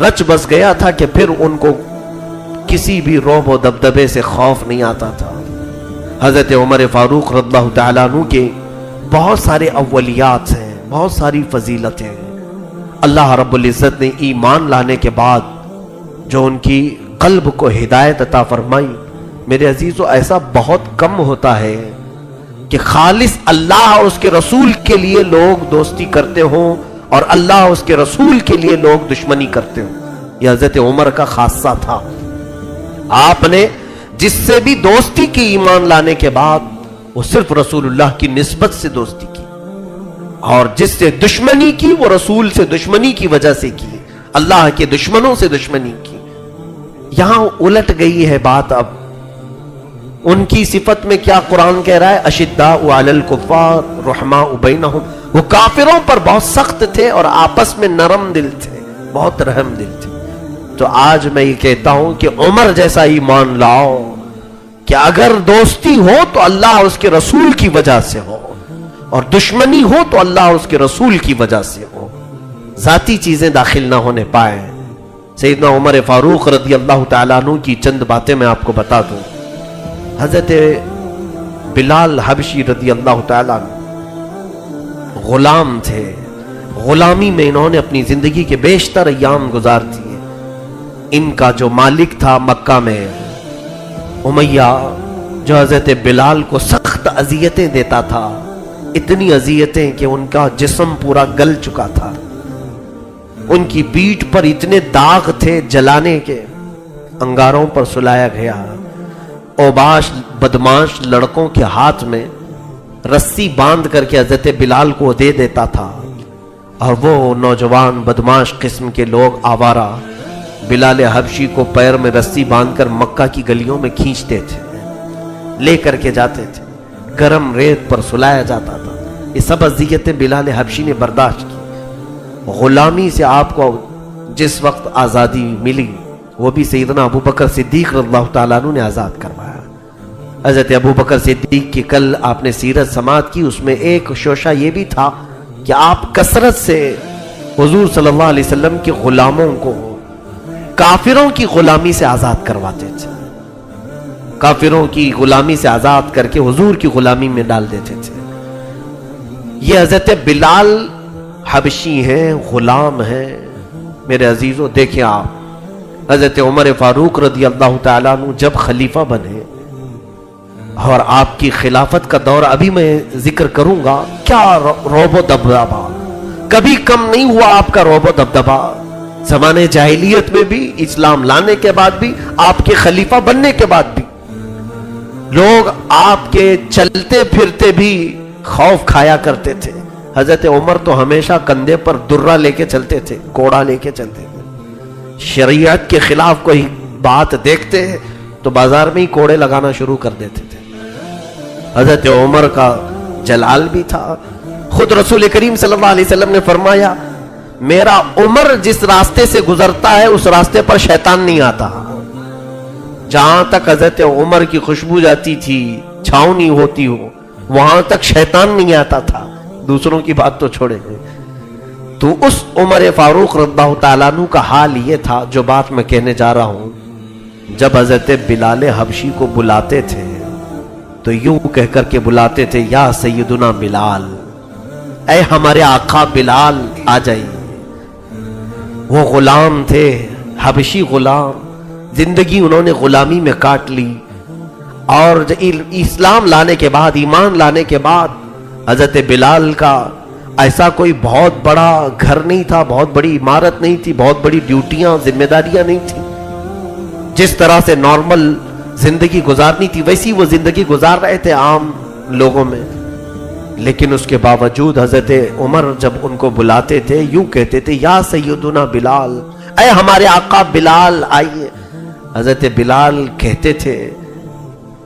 رچ بس گیا تھا کہ پھر ان کو کسی بھی رعب و دبدبے سے خوف نہیں آتا تھا. حضرت عمر فاروق رضی اللہ تعالیٰ عنہ کے بہت سارے اولیات ہیں, بہت ساری فضیلتیں ہیں. اللہ رب العزت نے ایمان لانے کے بعد جو ان کی قلب کو ہدایت عطا فرمائی, میرے عزیزو ایسا بہت کم ہوتا ہے کہ خالص اللہ اور اس کے رسول کے لیے لوگ دوستی کرتے ہوں اور اللہ اور اس کے رسول کے لیے لوگ دشمنی کرتے ہوں. یہ حضرت عمر کا خاصہ تھا. آپ نے جس سے بھی دوستی کی ایمان لانے کے بعد وہ صرف رسول اللہ کی نسبت سے دوستی کی, اور جس سے دشمنی کی وہ رسول سے دشمنی کی وجہ سے کی, اللہ کے دشمنوں سے دشمنی کی. یہاں الٹ گئی ہے بات. اب ان کی صفت میں کیا قرآن کہہ رہا ہے؟ اشداء علی الکفار رحماء بینہم. وہ کافروں پر بہت سخت تھے اور آپس میں نرم دل تھے, بہت رحم دل تھے. تو آج میں یہ کہتا ہوں کہ عمر جیسا ایمان لاؤ کہ اگر دوستی ہو تو اللہ اور اس کے رسول کی وجہ سے ہو, اور دشمنی ہو تو اللہ اور اس کے رسول کی وجہ سے ہو, ذاتی چیزیں داخل نہ ہونے پائے. سیدنا عمر فاروق رضی اللہ تعالیٰ عنہ کی چند باتیں میں آپ کو بتا دوں. حضرت بلال حبشی رضی اللہ تعالیٰ عنہ غلام تھے. غلامی میں انہوں نے اپنی زندگی کے بیشتر ایام گزار دیے. ان کا جو مالک تھا مکہ میں امیہ, جو حضرت بلال کو سخت اذیتیں دیتا تھا, اتنی اذیتیں کہ ان کا جسم پورا گل چکا تھا. ان کی پیٹھ پر اتنے داغ تھے جلانے کے, انگاروں پر سلایا گیا. اوباش بدماش لڑکوں کے ہاتھ میں رسی باندھ کر کے حضرت بلال کو دے دیتا تھا, اور وہ نوجوان بدماش قسم کے لوگ آوارہ بلال حبشی کو پیر میں رسی باندھ کر مکہ کی گلیوں میں کھینچتے تھے, لے کر کے جاتے تھے, گرم ریت پر سلایا جاتا تھا. یہ سب اذیتیں بلال حبشی نے برداشت کی. غلامی سے آپ کو جس وقت آزادی ملی وہ بھی سیدنا ابو بکر صدیق رضی اللہ تعالیٰ عنہ نے آزاد کروایا. حضرت ابو بکر صدیق کی کل آپ نے سیرت سماعت کی, اس میں ایک شوشہ یہ بھی تھا کہ آپ کثرت سے حضور صلی اللہ علیہ وسلم کے غلاموں کو کافروں کی غلامی سے آزاد کرواتے تھے, کافروں کی غلامی سے آزاد کر کے حضور کی غلامی میں ڈال دیتے تھے. یہ حضرت بلال حبشی ہیں, غلام ہیں. میرے عزیزوں دیکھیں آپ, حضرت عمر فاروق رضی اللہ تعالیٰ عنہ جب خلیفہ بنے, اور آپ کی خلافت کا دور ابھی میں ذکر کروں گا, کیا رعب و دبدبا, کبھی کم نہیں ہوا آپ کا رعب و دبدبا. زمانے جاہلیت میں بھی, اسلام لانے کے بعد بھی, آپ کے خلیفہ بننے کے بعد بھی لوگ آپ کے چلتے پھرتے بھی خوف کھایا کرتے تھے. حضرت عمر تو ہمیشہ کندھے پر درہ لے کے چلتے تھے, کوڑا لے کے چلتے تھے. شریعت کے خلاف کوئی بات دیکھتے تو بازار میں ہی کوڑے لگانا شروع کر دیتے تھے. حضرت عمر کا جلال بھی تھا. خود رسول کریم صلی اللہ علیہ وسلم نے فرمایا, میرا عمر جس راستے سے گزرتا ہے اس راستے پر شیطان نہیں آتا. جہاں تک حضرت عمر کی خوشبو جاتی تھی, چھاؤں نہیں ہوتی ہو, وہاں تک شیطان نہیں آتا تھا. دوسروں کی بات تو چھوڑے. تو اس عمر فاروق رضی اللہ تعالیٰ عنہ کا حال یہ تھا جو بات میں کہنے جا رہا ہوں. جب حضرت بلال حبشی کو بلاتے تھے تو یوں کہہ کر کے بلاتے تھے, یا سیدنا بلال, اے ہمارے آقا بلال آ جائیے. وہ غلام تھے, حبشی غلام, زندگی انہوں نے غلامی میں کاٹ لی, اور اسلام لانے کے بعد, ایمان لانے کے بعد حضرت بلال کا ایسا کوئی بہت بڑا گھر نہیں تھا, بہت بڑی عمارت نہیں تھی, بہت بڑی ڈیوٹیاں ذمہ داریاں نہیں تھی. جس طرح سے نارمل زندگی گزارنی تھی ویسی وہ زندگی گزار رہے تھے عام لوگوں میں. لیکن اس کے باوجود حضرت عمر جب ان کو بلاتے تھے یوں کہتے تھے, یا سیدنا بلال, اے ہمارے آقا بلال آئیے. حضرت بلال کہتے تھے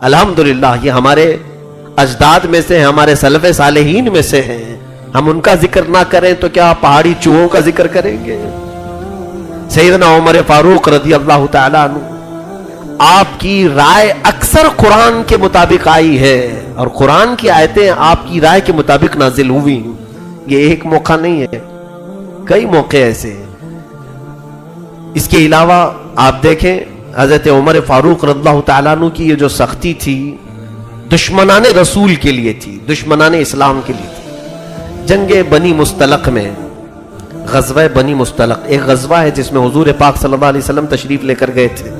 الحمدللہ یہ ہمارے اجداد میں سے، ہمارے سلف صالحین میں سے ہیں. ہم ان کا ذکر نہ کریں تو کیا پہاڑی چوہوں کا ذکر کریں گے؟ سیدنا عمر فاروق رضی اللہ تعالیٰ عنہ، آپ کی رائے اکثر قرآن کے مطابق آئی ہے، اور قرآن کی آیتیں آپ کی رائے کے مطابق نازل ہوئی. یہ ایک موقع نہیں ہے، کئی موقع ایسے ہیں. اس کے علاوہ آپ دیکھیں حضرت عمر فاروق رضی اللہ تعالیٰ عنہ کی یہ جو سختی تھی دشمنان رسول کے لیے تھی، دشمنان اسلام کے لیے تھی. جنگ بنی مستلق میں، غزوہ بنی مستلق ایک غزوہ ہے جس میں حضور پاک صلی اللہ علیہ وسلم تشریف لے کر گئے تھے.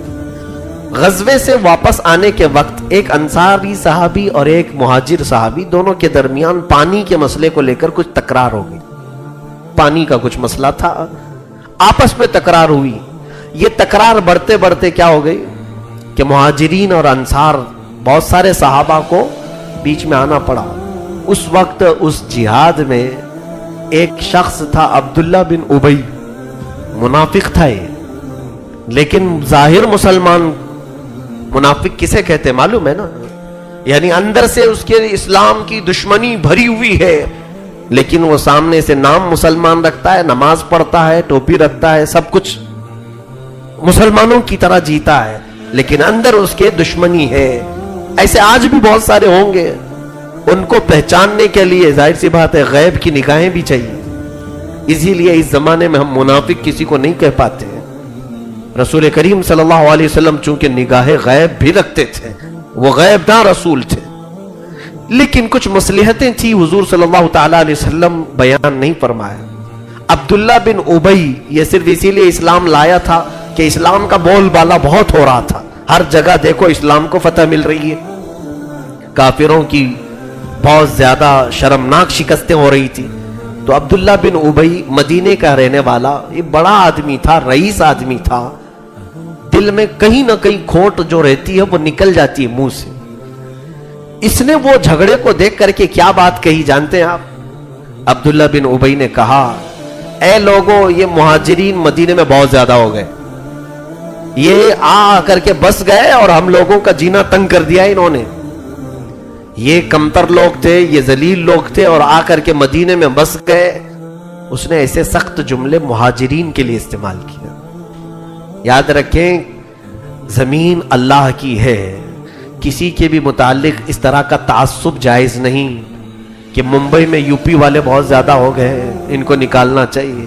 غزوے سے واپس آنے کے وقت ایک انصاری صحابی اور ایک مہاجر صحابی دونوں کے درمیان پانی کے مسئلے کو لے کر کچھ تکرار ہو گئی. پانی کا کچھ مسئلہ تھا، آپس میں تکرار ہوئی. یہ تکرار بڑھتے بڑھتے کیا ہو گئی کہ مہاجرین اور انصار بہت سارے صحابہ کو بیچ میں آنا پڑا. اس وقت اس جہاد میں ایک شخص تھا عبداللہ بن ابی، منافق تھا یہ، لیکن ظاہر مسلمان. منافق کسے کہتے معلوم ہے نا؟ یعنی اندر سے اس کے اسلام کی دشمنی بھری ہوئی ہے، لیکن وہ سامنے سے نام مسلمان رکھتا ہے، نماز پڑھتا ہے، ٹوپی رکھتا ہے، سب کچھ مسلمانوں کی طرح جیتا ہے، لیکن اندر اس کے دشمنی ہے. ایسے آج بھی بہت سارے ہوں گے. ان کو پہچاننے کے لیے ظاہر سی بات ہے غیب کی نگاہیں بھی چاہیے. اسی لیے اس زمانے میں ہم منافق کسی کو نہیں کہہ پاتے. رسول کریم صلی اللہ علیہ وسلم چونکہ نگاہ غیب بھی رکھتے تھے، وہ غیب داں رسول تھے، لیکن کچھ مصلحتیں تھی حضور صلی اللہ تعالیٰ علیہ وسلم بیان نہیں فرمایا. عبداللہ بن ابی یہ صرف اسی لیے اسلام لایا تھا کہ اسلام کا بول بالا بہت ہو رہا تھا. ہر جگہ دیکھو اسلام کو فتح مل رہی ہے، کافروں کی بہت زیادہ شرمناک شکستیں ہو رہی تھی. تو عبداللہ بن ابی مدینے کا رہنے والا، یہ بڑا آدمی تھا، رئیس آدمی تھا. دل میں کہیں نہ کہیں کھوٹ جو رہتی ہے وہ نکل جاتی ہے منہ سے. اس نے وہ جھگڑے کو دیکھ کر کے کیا بات کہی جانتے ہیں آپ؟ عبداللہ بن ابی نے کہا، اے لوگوں، یہ مہاجرین مدینے میں بہت زیادہ ہو گئے، یہ آ کر کے بس گئے اور ہم لوگوں کا جینا تنگ کر دیا انہوں نے. یہ کمتر لوگ تھے، یہ ذلیل لوگ تھے، اور آ کر کے مدینے میں بس گئے. اس نے ایسے سخت جملے مہاجرین کے لیے استعمال کیا. یاد رکھیں زمین اللہ کی ہے، کسی کے بھی متعلق اس طرح کا تعصب جائز نہیں کہ ممبئی میں یو پی والے بہت زیادہ ہو گئے، ان کو نکالنا چاہیے،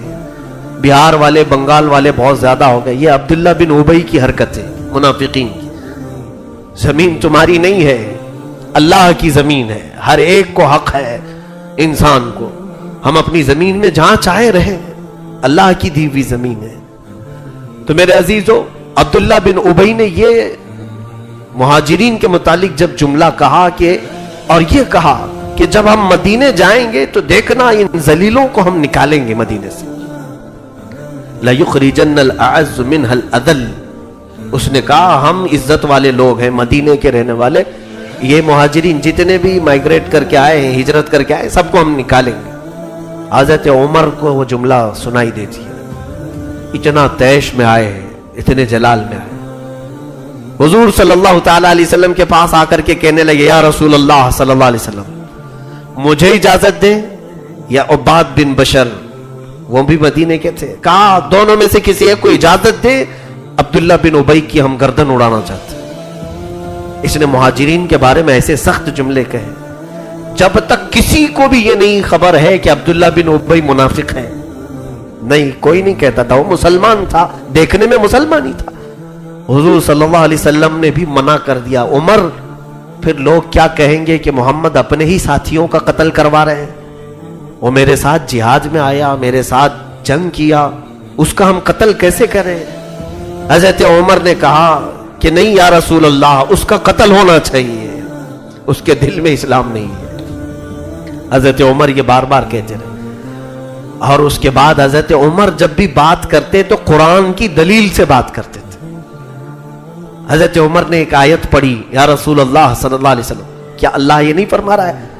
بہار والے بنگال والے بہت زیادہ ہو گئے. یہ عبداللہ بن ابی کی حرکت ہے منافقین کی. زمین تمہاری نہیں ہے، اللہ کی زمین ہے. ہر ایک کو حق ہے انسان کو، ہم اپنی زمین میں جہاں چاہے رہیں، اللہ کی دی ہوئی زمین ہے. تو میرے عزیزو، عبداللہ بن ابی نے یہ مہاجرین کے متعلق جب جملہ کہا کہ، اور یہ کہا کہ جب ہم مدینے جائیں گے تو دیکھنا ان ذلیلوں کو ہم نکالیں گے مدینے سے. لَيُخْرِجَنَّ الْأَعَزُّ مِنْهَا الْأَذَلُّ. اس نے کہا ہم عزت والے لوگ ہیں، مدینے کے رہنے والے، یہ مہاجرین جتنے بھی مائگریٹ کر کے آئے ہیں، ہجرت کر کے آئے، سب کو ہم نکالیں گے. حضرت عمر کو وہ جملہ سنائی دیتی ہے. اتنا تیش میں آئے، اتنے جلال میں آئے، حضور صلی اللہ تعالیٰ علیہ وسلم کے پاس آ کر کے کہنے لگے، یا رسول اللہ صلی اللہ علیہ وسلم، مجھے اجازت دیں یا عباد بن بشر، وہ بھی مدینے کے تھے. کہا دونوں میں سے کسی ایک کو اجازت دے، عبداللہ بن ابی کی ہم گردن اڑانا چاہتے ہیں. اس نے مہاجرین کے بارے میں ایسے سخت جملے کہے. جب تک کسی کو بھی یہ نہیں خبر ہے کہ عبداللہ بن ابی منافق ہے، نہیں، کوئی نہیں کہتا تھا، وہ مسلمان تھا، دیکھنے میں مسلمان ہی تھا. حضور صلی اللہ علیہ وسلم نے بھی منع کر دیا. عمر، پھر لوگ کیا کہیں گے کہ محمد اپنے ہی ساتھیوں کا قتل کروا رہے ہیں، وہ میرے ساتھ جہاد میں آیا، میرے ساتھ جنگ کیا، اس کا ہم قتل کیسے کریں؟ حضرت عمر نے کہا کہ نہیں یا رسول اللہ، اس کا قتل ہونا چاہیے، اس کے دل میں اسلام نہیں ہے. حضرت عمر یہ بار بار کہتے رہے. اور اس کے بعد حضرت عمر جب بھی بات کرتے تو قرآن کی دلیل سے بات کرتے تھے. حضرت عمر نے ایک آیت پڑھی، یا رسول اللہ صلی اللہ علیہ وسلم، کیا اللہ یہ نہیں فرما رہا ہے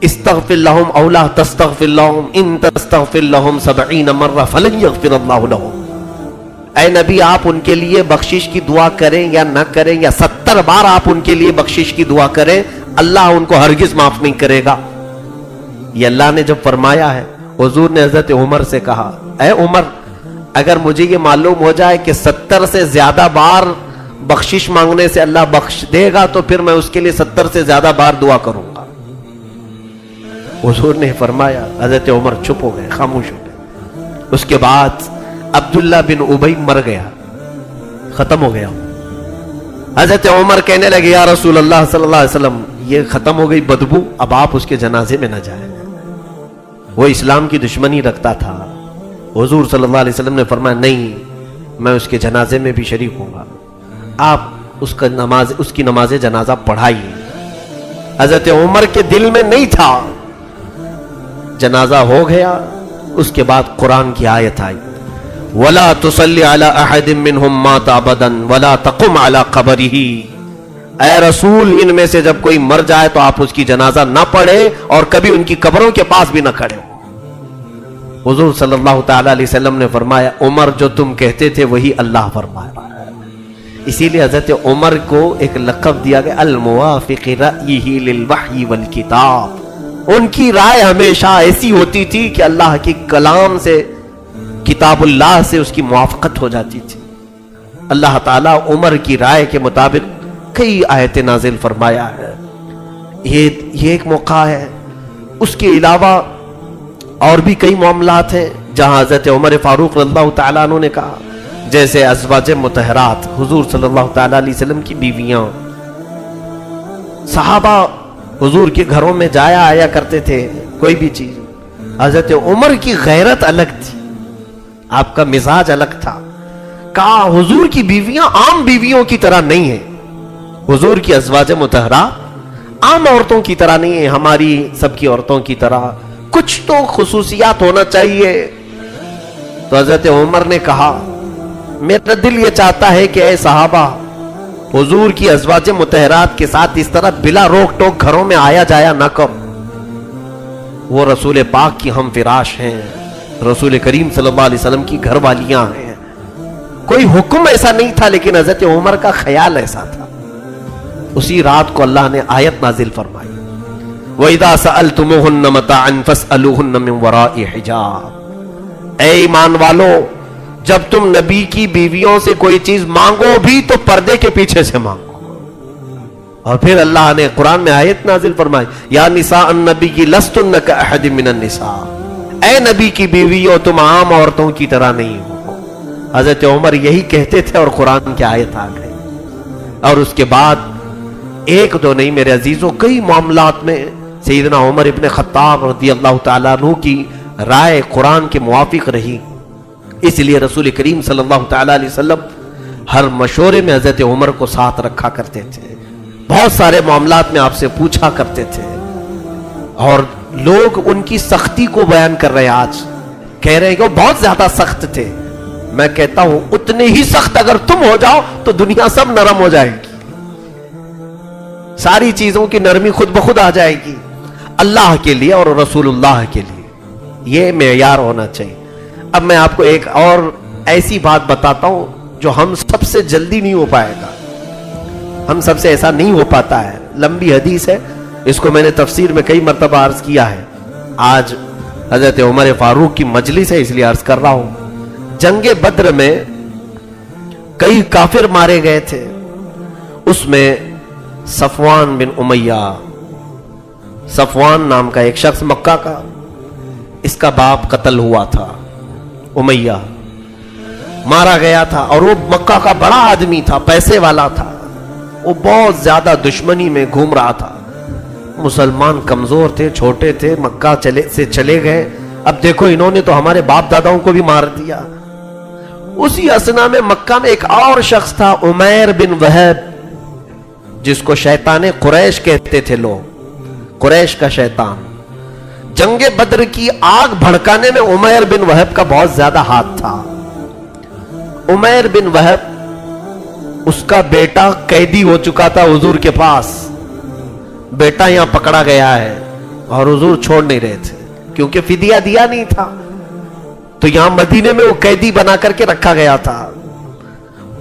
استغفر لهم او لا تستغفر لهم ان تستغفر لهم 70 مرة فلن يغفر الله لهم. اے نبی آپ ان کے لیے بخشش کی دعا کریں یا نہ کریں، یا 70 بار آپ ان کے لیے بخشش کی دعا کریں، اللہ ان کو ہرگز معاف نہیں کرے گا۔ یہ اللہ نے جب فرمایا ہے، حضور نے حضرت عمر سے کہا، اے عمر اگر مجھے یہ معلوم ہو جائے کہ 70 سے زیادہ بار بخشش مانگنے سے اللہ بخش دے گا تو پھر میں اس کے لیے 70 سے زیادہ بار دعا کروں گا۔ حضور نے فرمایا، حضرت عمر چپ ہو گئے، خاموش ہو گئے۔ اس کے بعد عبداللہ بن ابی مر گیا، ختم ہو گیا۔ حضرت عمر کہنے لگے، یا رسول اللہ صلی اللہ علیہ وسلم یہ ختم ہو گئی بدبو، اب آپ اس کے جنازے میں نہ جائیں، وہ اسلام کی دشمنی رکھتا تھا۔ حضور صلی اللہ علیہ وسلم نے فرمایا، نہیں میں اس کے جنازے میں بھی شریک ہوں گا، آپ اس کی نماز جنازہ پڑھائیے۔ حضرت عمر کے دل میں نہیں تھا، جنازہ ہو گیا۔ اس کے بعد قرآن کی آیت آئی، وَلَا تُصَلِّ عَلَىٰ أَحَدٍ مِّنْهُمْ مَاتَ أَبَدًا وَلَا تَقُمْ عَلَىٰ قَبْرِهِ، اے رسول ان میں سے جب کوئی مر جائے تو آپ اس کی جنازہ نہ پڑھے اور کبھی ان کی قبروں کے پاس بھی نہ کھڑے ہو۔ حضور صلی اللہ تعالی علیہ وسلم نے فرمایا، عمر جو تم کہتے تھے وہی اللہ فرمایا ہے۔ اسی لیے حضرت عمر کو ایک لقب دیا گیا، الموافق رأیہ للوحی والکتاب۔ ان کی رائے ہمیشہ ایسی ہوتی تھی کہ اللہ کی کلام سے، کتاب اللہ سے اس کی موافقت ہو جاتی تھی۔ اللہ تعالیٰ عمر کی رائے کے مطابق کئی آیتیں نازل فرمایا ہے۔ یہ ایک موقع ہے۔ اس کے علاوہ اور بھی کئی معاملات ہیں جہاں حضرت عمر فاروق رضی اللہ تعالیٰ عنہ نے کہا، جیسے ازواج مطہرات، حضور صلی اللہ تعالیٰ علیہ وسلم کی بیویاں، صحابہ حضور کے گھروں میں جایا آیا کرتے تھے، کوئی بھی چیز۔ حضرت عمر کی غیرت الگ تھی، آپ کا مزاج الگ تھا۔ کہا حضور کی بیویاں عام بیویوں کی طرح نہیں ہیں، حضور کی ازواج مطہرات عام عورتوں کی طرح نہیں ہیں، ہماری سب کی عورتوں کی طرح کچھ تو خصوصیات ہونا چاہیے۔ تو حضرت عمر نے کہا، میرا دل یہ چاہتا ہے کہ اے صحابہ، حضور کی ازواج مطہرات کے ساتھ اس طرح بلا روک ٹوک گھروں میں آیا جایا نہ کرو، وہ رسول پاک کی ہم فراش ہیں، رسول کریم صلی اللہ علیہ وسلم کی گھر والیاں ہیں۔ کوئی حکم ایسا نہیں تھا، لیکن حضرت عمر کا خیال ایسا تھا۔ اسی رات کو اللہ نے آیت نازل فرمائی، وَإِذَا سَأَلْتُمُوهُنَّ مَتَاعًا فَاسْأَلُوهُنَّ مِنْ وَرَاءِ حِجَابٍ، اے ایمان والو جب تم نبی کی بیویوں سے کوئی چیز مانگو بھی تو پردے کے پیچھے سے مانگو۔ اور پھر اللہ نے قرآن میں آیت نازل فرمائی، یا نساء النبی لستن کأحد من النساء، اے نبی کی بیویوں تم عام عورتوں کی طرح نہیں ہو۔ حضرت عمر یہی کہتے تھے اور قرآن کی آیت آ گئی۔ اور اس کے بعد ایک دو نہیں میرے عزیزوں، کئی معاملات میں سیدنا عمر ابن خطاب رضی اللہ تعالیٰ عنہ کی رائے قرآن کے موافق رہی۔ اس لیے رسول کریم صلی اللہ تعالیٰ علیہ وسلم ہر مشورے میں حضرت عمر کو ساتھ رکھا کرتے تھے، بہت سارے معاملات میں آپ سے پوچھا کرتے تھے۔ اور لوگ ان کی سختی کو بیان کر رہے ہیں، آج کہہ رہے ہیں کہ وہ بہت زیادہ سخت تھے۔ میں کہتا ہوں اتنے ہی سخت اگر تم ہو جاؤ تو دنیا سب نرم ہو جائے گی، ساری چیزوں کی نرمی خود بخود آ جائے گی اللہ کے لیے اور رسول اللہ کے لیے۔ یہ معیار ہونا چاہیے۔ اب میں آپ کو ایک اور ایسی بات بتاتا ہوں جو ہم سب سے جلدی نہیں ہو پائے گا، ہم سب سے ایسا نہیں ہو پاتا ہے، لمبی حدیث ہے، اس کو میں نے تفسیر میں کئی مرتبہ عرض کیا ہے، آج حضرت عمر فاروق کی مجلس ہے اس لیے عرض کر رہا ہوں۔ جنگ بدر میں کئی کافر مارے گئے تھے، اس میں صفوان بن امیہ، صفوان نام کا ایک شخص مکہ کا، اس کا باپ قتل ہوا تھا، امیہ مارا گیا تھا، اور وہ مکہ کا بڑا آدمی تھا، پیسے والا تھا، وہ بہت زیادہ دشمنی میں گھوم رہا تھا۔ مسلمان کمزور تھے، چھوٹے تھے، مکہ سے چلے گئے، اب دیکھو انہوں نے تو ہمارے باپ داداؤں کو بھی مار دیا۔ اسی اسنا میں مکہ میں ایک اور شخص تھا، عمیر بن وہب، جس کو شیطان قریش کہتے تھے لوگ، قریش کا شیطان۔ جنگ بدر کی آگ بھڑکانے میں عمیر بن وہب کا بہت زیادہ ہاتھ تھا۔ عمیر بن وہب، اس کا بیٹا قیدی ہو چکا تھا حضور کے پاس، بیٹا یہاں پکڑا گیا ہے اور حضور چھوڑ نہیں رہے تھے کیونکہ فدیہ دیا نہیں تھا، تو یہاں مدینے میں وہ قیدی بنا کر کے رکھا گیا تھا۔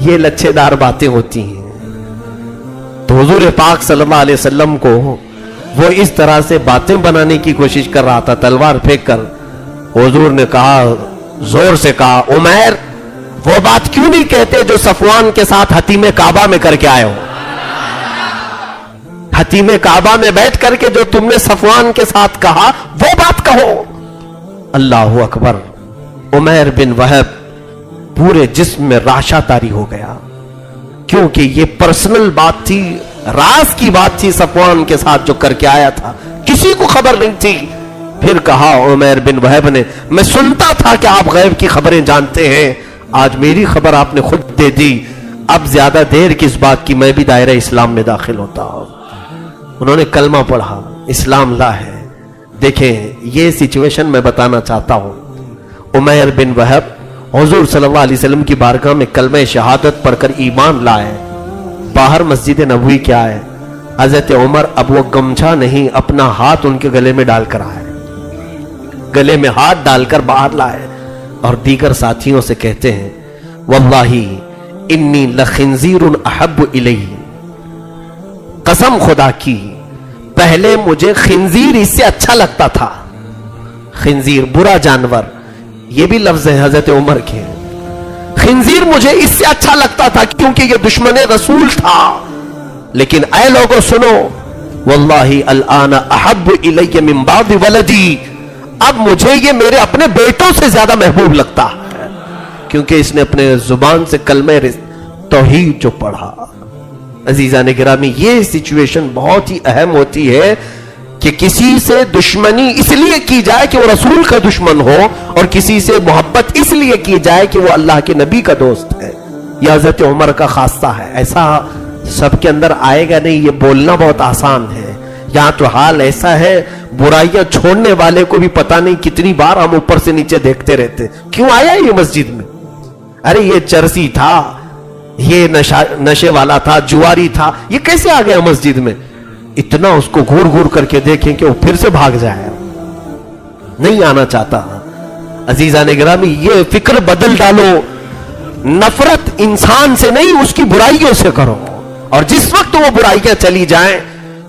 یہ لچھے دار باتیں ہوتی ہیں. تو حضور پاک صلی اللہ علیہ وسلم کو وہ اس طرح سے باتیں بنانے کی کوشش کر رہا تھا تلوار پھینک کر. حضور نے کہا, زور سے کہا, عمیر وہ بات کیوں نہیں کہتے جو صفوان کے ساتھ حتیم کعبہ میں کر کے آئے ہو؟ حتیم کعبہ میں بیٹھ کر کے جو تم نے صفوان کے ساتھ کہا وہ بات کہو. اللہ اکبر. عمیر بن وہب پورے جسم میں راشا طاری ہو گیا, کیونکہ یہ پرسنل بات تھی, راز کی بات تھی صفوان کے ساتھ جو کر کے آیا تھا, کسی کو خبر نہیں تھی. پھر کہا عمیر بن وہب نے, میں سنتا تھا کہ آپ غیب کی خبریں جانتے ہیں, آج میری خبر آپ نے خود دے دی, اب زیادہ دیر کس بات کی, میں بھی دائرہ اسلام میں داخل ہوتا ہوں. انہوں نے کلمہ پڑھا, اسلام لا ہے. دیکھیں یہ سچویشن میں بتانا چاہتا ہوں. عمیر بن وہب حضور صلی اللہ علیہ وسلم کی بارگاہ میں کلمہ شہادت پڑھ کر ایمان لائے. باہر مسجد نبوی کیا ہے, حضرت عمر اب وہ گمچھا نہیں, اپنا ہاتھ ان کے گلے میں ڈال کر آئے, گلے میں ہاتھ ڈال کر باہر لائے, اور دیگر ساتھیوں سے کہتے ہیں, واللہ انی لخنزیر احب الیہ, قسم خدا کی پہلے مجھے خنزیر اس سے اچھا لگتا تھا. خنزیر برا جانور, یہ بھی لفظ ہے حضرت عمر کے. خنزیر مجھے اس سے اچھا لگتا تھا کیونکہ یہ دشمن رسول تھا, لیکن اے لوگوں سنو, واللہ الان احب الی من بعض ولدی, اب مجھے یہ میرے اپنے بیٹوں سے زیادہ محبوب لگتا ہے, کیونکہ اس نے اپنے زبان سے کلمہ توحید جو پڑھا. عزیزان گرامی, یہ سچویشن بہت ہی اہم ہوتی ہے کہ کسی سے دشمنی اس لیے کی جائے کہ وہ رسول کا دشمن ہو, اور کسی سے محبت اس لیے کی جائے کہ وہ اللہ کے نبی کا دوست ہے. یہ حضرت عمر کا خاصہ ہے. ایسا سب کے اندر آئے گا نہیں, یہ بولنا بہت آسان ہے. یہاں تو حال ایسا ہے, برائیاں چھوڑنے والے کو بھی پتہ نہیں کتنی بار ہم اوپر سے نیچے دیکھتے رہتے, کیوں آیا یہ مسجد میں, ارے یہ چرسی تھا, یہ نشے والا تھا, جواری تھا, یہ کیسے آ گیا مسجد میں. اتنا اس کو گھور گھور کر کے دیکھیں کہ وہ پھر سے بھاگ جائے, نہیں آنا چاہتا. عزیزان گرامی, یہ فکر بدل ڈالو, نفرت انسان سے نہیں اس کی برائیوں سے کرو, اور جس وقت وہ برائیاں چلی جائیں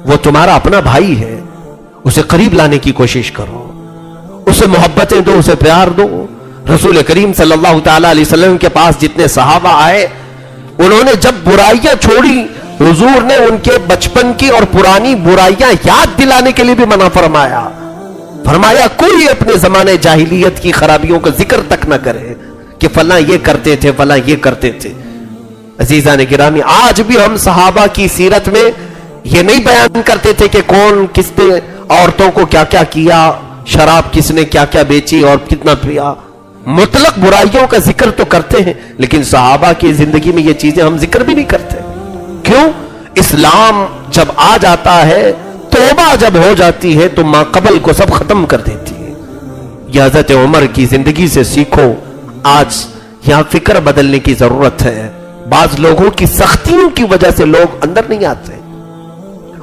وہ تمہارا اپنا بھائی ہے, اسے قریب لانے کی کوشش کرو, اسے محبتیں دو, اسے پیار دو. رسول کریم صلی اللہ تعالی علیہ وسلم کے پاس جتنے صحابہ آئے, انہوں نے جب برائیاں چھوڑی, حضور نے ان کے بچپن کی اور پرانی برائیاں یاد دلانے کے لیے بھی منع فرمایا. فرمایا کوئی اپنے زمانے جاہلیت کی خرابیوں کا ذکر تک نہ کرے کہ فلاں یہ کرتے تھے, فلاں یہ کرتے تھے. عزیزان گرامی, آج بھی ہم صحابہ کی سیرت میں یہ نہیں بیان کرتے تھے کہ کون کس نے عورتوں کو کیا کیا کیا, شراب کس نے کیا کیا بیچی اور کتنا پیا. مطلق برائیوں کا ذکر تو کرتے ہیں, لیکن صحابہ کی زندگی میں یہ چیزیں ہم ذکر بھی نہیں کرتے. کیوں؟ اسلام جب آ جاتا ہے, توبہ جب ہو جاتی ہے تو ما قبل کو سب ختم کر دیتی ہے. یہ حضرت عمر کی زندگی سے سیکھو. آج یہاں فکر بدلنے کی ضرورت ہے. بعض لوگوں کی سختیوں کی وجہ سے لوگ اندر نہیں آتے,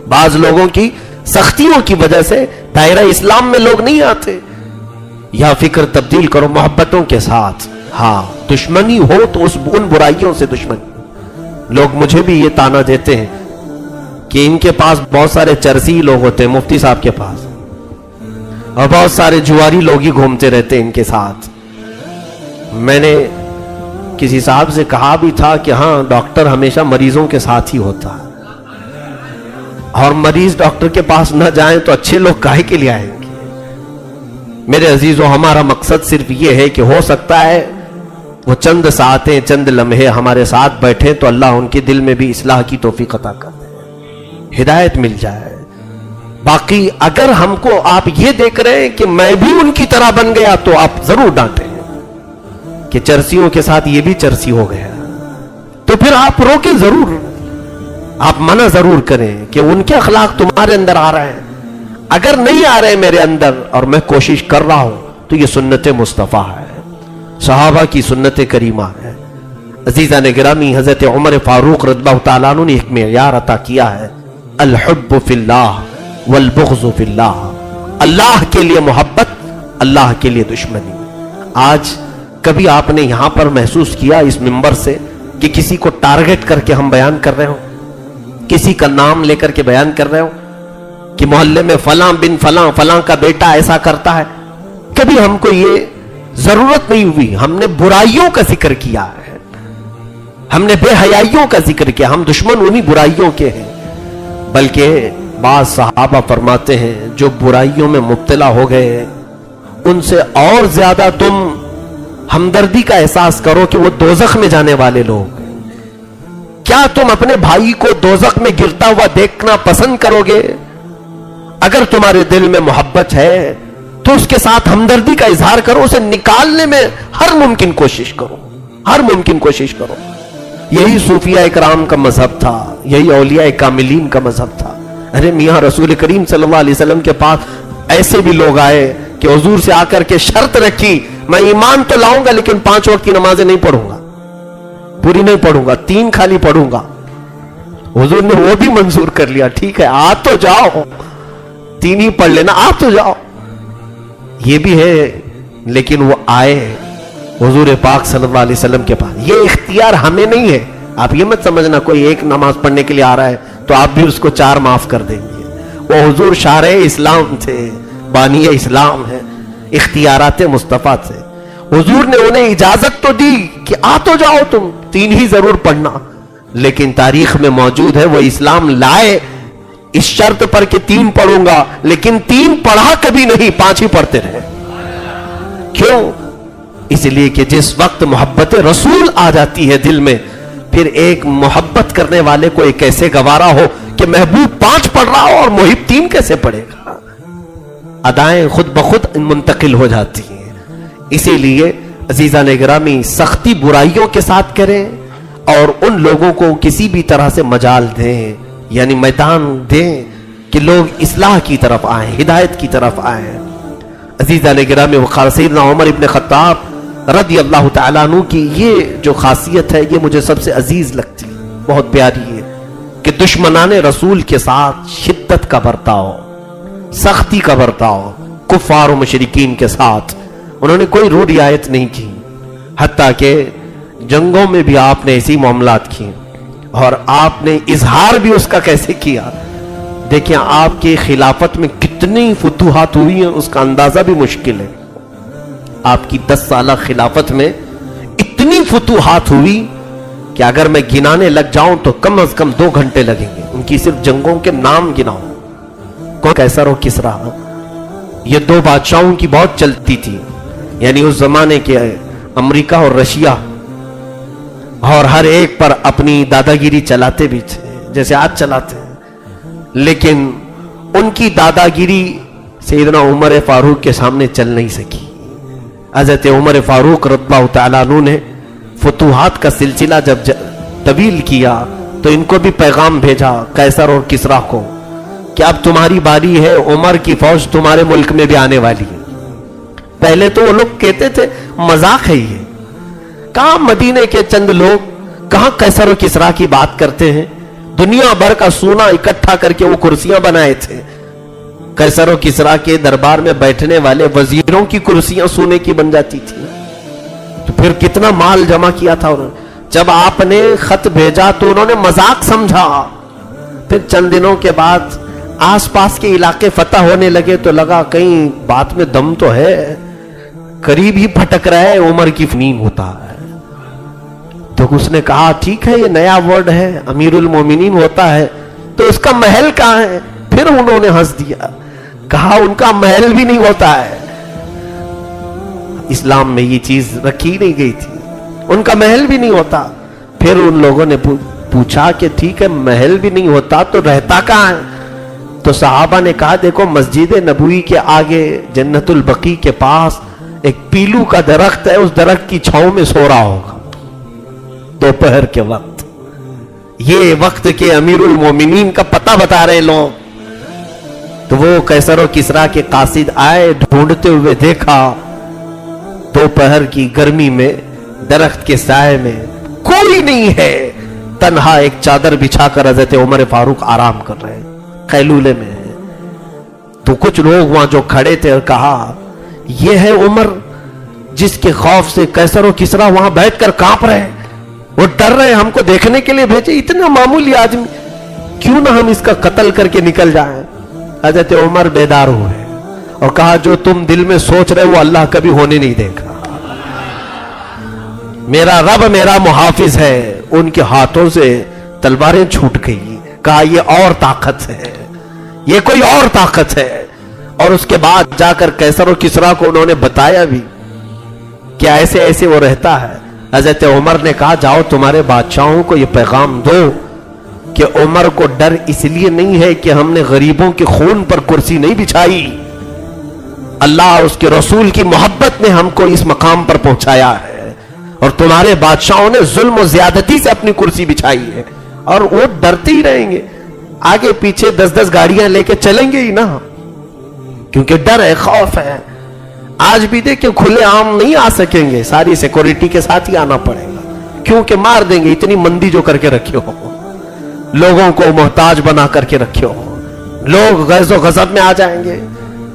بعض لوگوں کی سختیوں کی وجہ سے دائرہ اسلام میں لوگ نہیں آتے. یا فکر تبدیل کرو محبتوں کے ساتھ. ہاں دشمنی ہو تو ان برائیوں سے دشمنی. لوگ مجھے بھی یہ تانا دیتے ہیں کہ ان کے پاس بہت سارے چرسی لوگ ہوتے ہیں, مفتی صاحب کے پاس, اور بہت سارے جواری لوگ ہی گھومتے رہتے ہیں ان کے ساتھ. میں نے کسی صاحب سے کہا بھی تھا کہ ہاں ڈاکٹر ہمیشہ مریضوں کے ساتھ ہی ہوتا ہے, اور مریض ڈاکٹر کے پاس نہ جائیں تو اچھے لوگ کاہے کے لیے آئیں گے. میرے عزیزوں, ہمارا مقصد صرف یہ ہے کہ ہو سکتا ہے وہ چند ساعتیں, چند لمحے ہمارے ساتھ بیٹھے تو اللہ ان کے دل میں بھی اصلاح کی توفیق عطا کر دے, ہدایت مل جائے. باقی اگر ہم کو آپ یہ دیکھ رہے ہیں کہ میں بھی ان کی طرح بن گیا تو آپ ضرور ڈانٹیں کہ چرسیوں کے ساتھ یہ بھی چرسی ہو گیا, تو پھر آپ روکیں ضرور, آپ منع ضرور کریں کہ ان کے اخلاق تمہارے اندر آ رہے ہیں. اگر نہیں آ رہے میرے اندر اور میں کوشش کر رہا ہوں تو یہ سنت مصطفیٰ ہے, صحابہ کی سنت کریمہ ہے. عزیزان گرامی, حضرت عمر فاروق رضی اللہ تعالیٰ عنہ نے ایک معیار عطا کیا ہے, الحب فی اللہ والبغض فی اللہ. اللہ کے لیے محبت, اللہ کے لیے دشمنی. آج کبھی آپ نے یہاں پر محسوس کیا اس منبر سے کہ کسی کو ٹارگٹ کر کے ہم بیان کر رہے ہوں, کسی کا نام لے کر کے بیان کر رہے ہوں کہ محلے میں فلاں بن فلاں فلاں کا بیٹا ایسا کرتا ہے. کبھی ہم کو یہ ضرورت نہیں ہوئی. ہم نے برائیوں کا ذکر کیا ہے, ہم نے بے حیائیوں کا ذکر کیا. ہم دشمن انہی برائیوں کے ہیں. بلکہ بعض صحابہ فرماتے ہیں جو برائیوں میں مبتلا ہو گئے ان سے اور زیادہ تم ہمدردی کا احساس کرو کہ وہ دوزخ میں جانے والے لوگ. کیا تم اپنے بھائی کو دوزخ میں گرتا ہوا دیکھنا پسند کرو گے؟ اگر تمہارے دل میں محبت ہے تو اس کے ساتھ ہمدردی کا اظہار کرو, اسے نکالنے میں ہر ممکن کوشش کرو, ہر ممکن کوشش کرو. یہی صوفیاء اکرام کا مذہب تھا, یہی اولیاء کاملین کا مذہب تھا. ارے میاں رسول کریم صلی اللہ علیہ وسلم کے پاس ایسے بھی لوگ آئے کہ حضور سے آ کر کے شرط رکھی, میں ایمان تو لاؤں گا لیکن 5 وقت کی نمازیں نہیں پڑھوں گا, پوری نہیں پڑھوں گا, 3 خالی پڑھوں گا. حضور نے وہ بھی منظور کر لیا, ٹھیک ہے آ تو جاؤ, 3 ہی پڑھ لینا, آ تو جاؤ. یہ بھی ہے. لیکن وہ آئے حضور پاک صلی اللہ علیہ وسلم کے پاس. یہ اختیار ہمیں نہیں ہے. آپ یہ مت سمجھنا کوئی ایک نماز پڑھنے کے لیے آ رہا ہے تو آپ بھی اس کو 4 معاف کر دیں گے. وہ حضور شارع اسلام تھے, بانی اسلام ہے, اختیارات مصطفیٰ تھے. حضور نے انہیں اجازت تو دی کہ آ تو جاؤ, تم 3 ہی ضرور پڑھنا. لیکن تاریخ میں موجود ہے وہ اسلام لائے اس شرط پر کہ 3 پڑھوں گا, لیکن 3 پڑھا کبھی نہیں, 5 ہی پڑھتے رہے. کیوں؟ اس لیے کہ جس وقت محبت رسول آ جاتی ہے دل میں, پھر ایک محبت کرنے والے کو ایک ایسے گوارا ہو کہ محبوب 5 پڑھ رہا ہو اور محب 3 کیسے پڑھے گا. ادائیں خود بخود منتقل ہو جاتی ہیں. اسی لیے عزیزان گرامی سختی برائیوں کے ساتھ کریں اور ان لوگوں کو کسی بھی طرح سے مجال دیں, یعنی میدان دیں کہ لوگ اصلاح کی طرف آئیں, ہدایت کی طرف آئیں. عزیزان گرامی وقار سیدنا عمر ابن خطاب رضی اللہ تعالیٰ عنہ کی یہ جو خاصیت ہے یہ مجھے سب سے عزیز لگتی ہے, بہت پیاری ہے, کہ دشمنان رسول کے ساتھ شدت کا برتاؤ, سختی کا برتاؤ. کفار و مشرکین کے ساتھ انہوں نے کوئی رو رعایت نہیں کی, حتیٰ کہ جنگوں میں بھی آپ نے ایسی معاملات کیے اور آپ نے اظہار بھی اس کا کیسے کیا. دیکھیں آپ کی خلافت میں کتنی فتوحات ہوئی ہیں اس کا اندازہ بھی مشکل ہے. آپ کی 10 سالہ خلافت میں اتنی فتوحات ہوئی کہ اگر میں گنانے لگ جاؤں تو کم از کم 2 گھنٹے لگیں گے. ان کی صرف جنگوں کے نام گناؤں. قیصر و کسریٰ, یہ 2 بادشاہوں کی بہت چلتی تھی, یعنی اس زمانے کے امریکہ اور رشیا, اور ہر ایک پر اپنی داداگیری چلاتے بھی تھے جیسے آج چلاتے ہیں. لیکن ان کی داداگیری سیدنا عمر فاروق کے سامنے چل نہیں سکی. حضرت عمر فاروق رضی اللہ تعالیٰ عنہ نے فتوحات کا سلسلہ جب طویل کیا تو ان کو بھی پیغام بھیجا قیصر اور کسریٰ کو کہ اب تمہاری باری ہے, عمر کی فوج تمہارے ملک میں بھی آنے والی ہے. پہلے تو وہ لوگ کہتے تھے مذاق ہے یہ, کہاں مدینے کے چند لوگ کہاں قیصر و کسریٰ کی بات کرتے ہیں. دنیا بھر کا سونا اکٹھا کر کے وہ کرسیاں بنائے تھے. قیصر و کسریٰ کے دربار میں بیٹھنے والے وزیروں کی کرسیاں سونے کی بن جاتی تھی. تو پھر کتنا مال جمع کیا تھا انہوں نے. جب آپ نے خط بھیجا تو انہوں نے مذاق سمجھا. پھر چند دنوں کے بعد آس پاس کے علاقے فتح ہونے لگے تو لگا کہیں بات میں دم تو ہے, قریب ہی پھٹک رہا ہے, عمر کی فنین ہوتا ہے. تو اس نے کہا ٹھیک ہے یہ نیا ورڈ ہے, امیر المومنین ہوتا ہے, تو اس کا محل کہاں ہے. پھر انہوں نے ہنس دیا, کہا ان کا محل بھی نہیں ہوتا ہے. اسلام میں یہ چیز رکھی نہیں گئی تھی, ان کا محل بھی نہیں ہوتا. پھر ان لوگوں نے پوچھا کہ ٹھیک ہے محل بھی نہیں ہوتا تو رہتا کہاں ہے. تو صحابہ نے کہا دیکھو مسجد نبوی کے آگے جنت البقیع کے پاس ایک پیلو کا درخت ہے, اس درخت کی چھاؤں میں سو رہا ہوگا دوپہر کے وقت. یہ وقت کے امیر المومنین کا پتہ بتا رہے لوگ. تو وہ قیصر و کسریٰ کے قاصد آئے, ڈھونڈتے ہوئے دیکھا دوپہر کی گرمی میں درخت کے سائے میں کوئی نہیں ہے, تنہا ایک چادر بچھا کر حضرت عمر فاروق آرام کر رہے ہیں, قیلولے میں. تو کچھ لوگ وہاں جو کھڑے تھے اور کہا یہ ہے عمر جس کے خوف سے قیصر و کسریٰ وہاں بیٹھ کر کانپ رہے ہیں. وہ ڈر رہے ہم کو دیکھنے کے لیے بھیجے, اتنا معمولی آدمی, کیوں نہ ہم اس کا قتل کر کے نکل جائیں. حضرت عمر بیدار ہوئے اور کہا جو تم دل میں سوچ رہے وہ اللہ کبھی ہونے نہیں دے گا. میرا رب میرا محافظ ہے. ان کے ہاتھوں سے تلواریں چھوٹ گئی. کہا یہ اور طاقت ہے, یہ کوئی اور طاقت ہے. اور اس کے بعد جا کر قیصر و کسریٰ کو انہوں نے بتایا بھی کہ ایسے ایسے وہ رہتا ہے. حضرت عمر نے کہا جاؤ تمہارے بادشاہوں کو یہ پیغام دو کہ عمر کو ڈر اس لیے نہیں ہے کہ ہم نے غریبوں کے خون پر کرسی نہیں بچھائی, اللہ اور اس کے رسول کی محبت نے ہم کو اس مقام پر پہنچایا ہے, اور تمہارے بادشاہوں نے ظلم و زیادتی سے اپنی کرسی بچھائی ہے, اور وہ ڈرتے ہی رہیں گے. آگے پیچھے 10 گاڑیاں لے کے چلیں گے ہی نا, کیونکہ ڈر ہے, خوف ہے. آج بھی دیکھیں کھلے عام نہیں آ سکیں گے, ساری سیکورٹی کے ساتھ ہی آنا پڑے گا, کیونکہ مار دیں گے. اتنی مندی جو کر کے رکھے ہو, لوگوں کو محتاج بنا کر کے رکھے ہو, لوگ غیظ و غضب میں آ جائیں گے,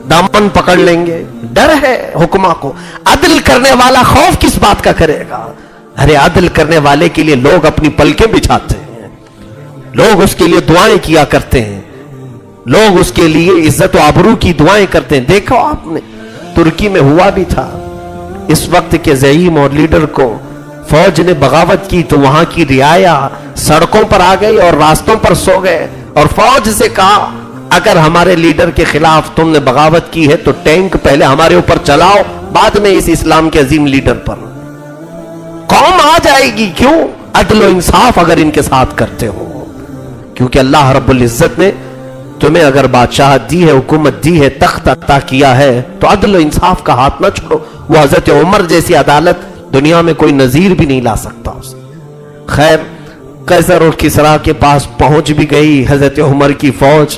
دامن پکڑ لیں گے. ڈر ہے حکما کو. عدل کرنے والا خوف کس بات کا کرے گا؟ ارے عدل کرنے والے کے لیے لوگ اپنی پلکیں بچھاتے ہیں, لوگ اس کے لیے دعائیں کیا کرتے ہیں, لوگ اس کے لیے عزت و آبرو کی دعائیں کرتے ہیں. دیکھو آپ نے ترکی میں ہوا بھی تھا, اس وقت کے زعیم اور لیڈر کو فوج نے بغاوت کی تو وہاں کی رعایا سڑکوں پر آ گئی اور راستوں پر سو گئے, اور فوج سے کہا اگر ہمارے لیڈر کے خلاف تم نے بغاوت کی ہے تو ٹینک پہلے ہمارے اوپر چلاؤ, بعد میں اس اسلام کے عظیم لیڈر پر. قوم آ جائے گی. کیوں؟ عدل و انصاف اگر ان کے ساتھ کرتے ہو, کیونکہ اللہ رب العزت نے تمہیں اگر بادشاہت دی ہے, حکومت دی ہے, تخت عطا کیا ہے, تو عدل و انصاف کا ہاتھ نہ چھوڑو. وہ حضرت عمر جیسی عدالت دنیا میں کوئی نظیر بھی نہیں لا سکتا اسے. خیر قیصر اور کسریٰ کے پاس پہنچ بھی گئی حضرت عمر کی فوج,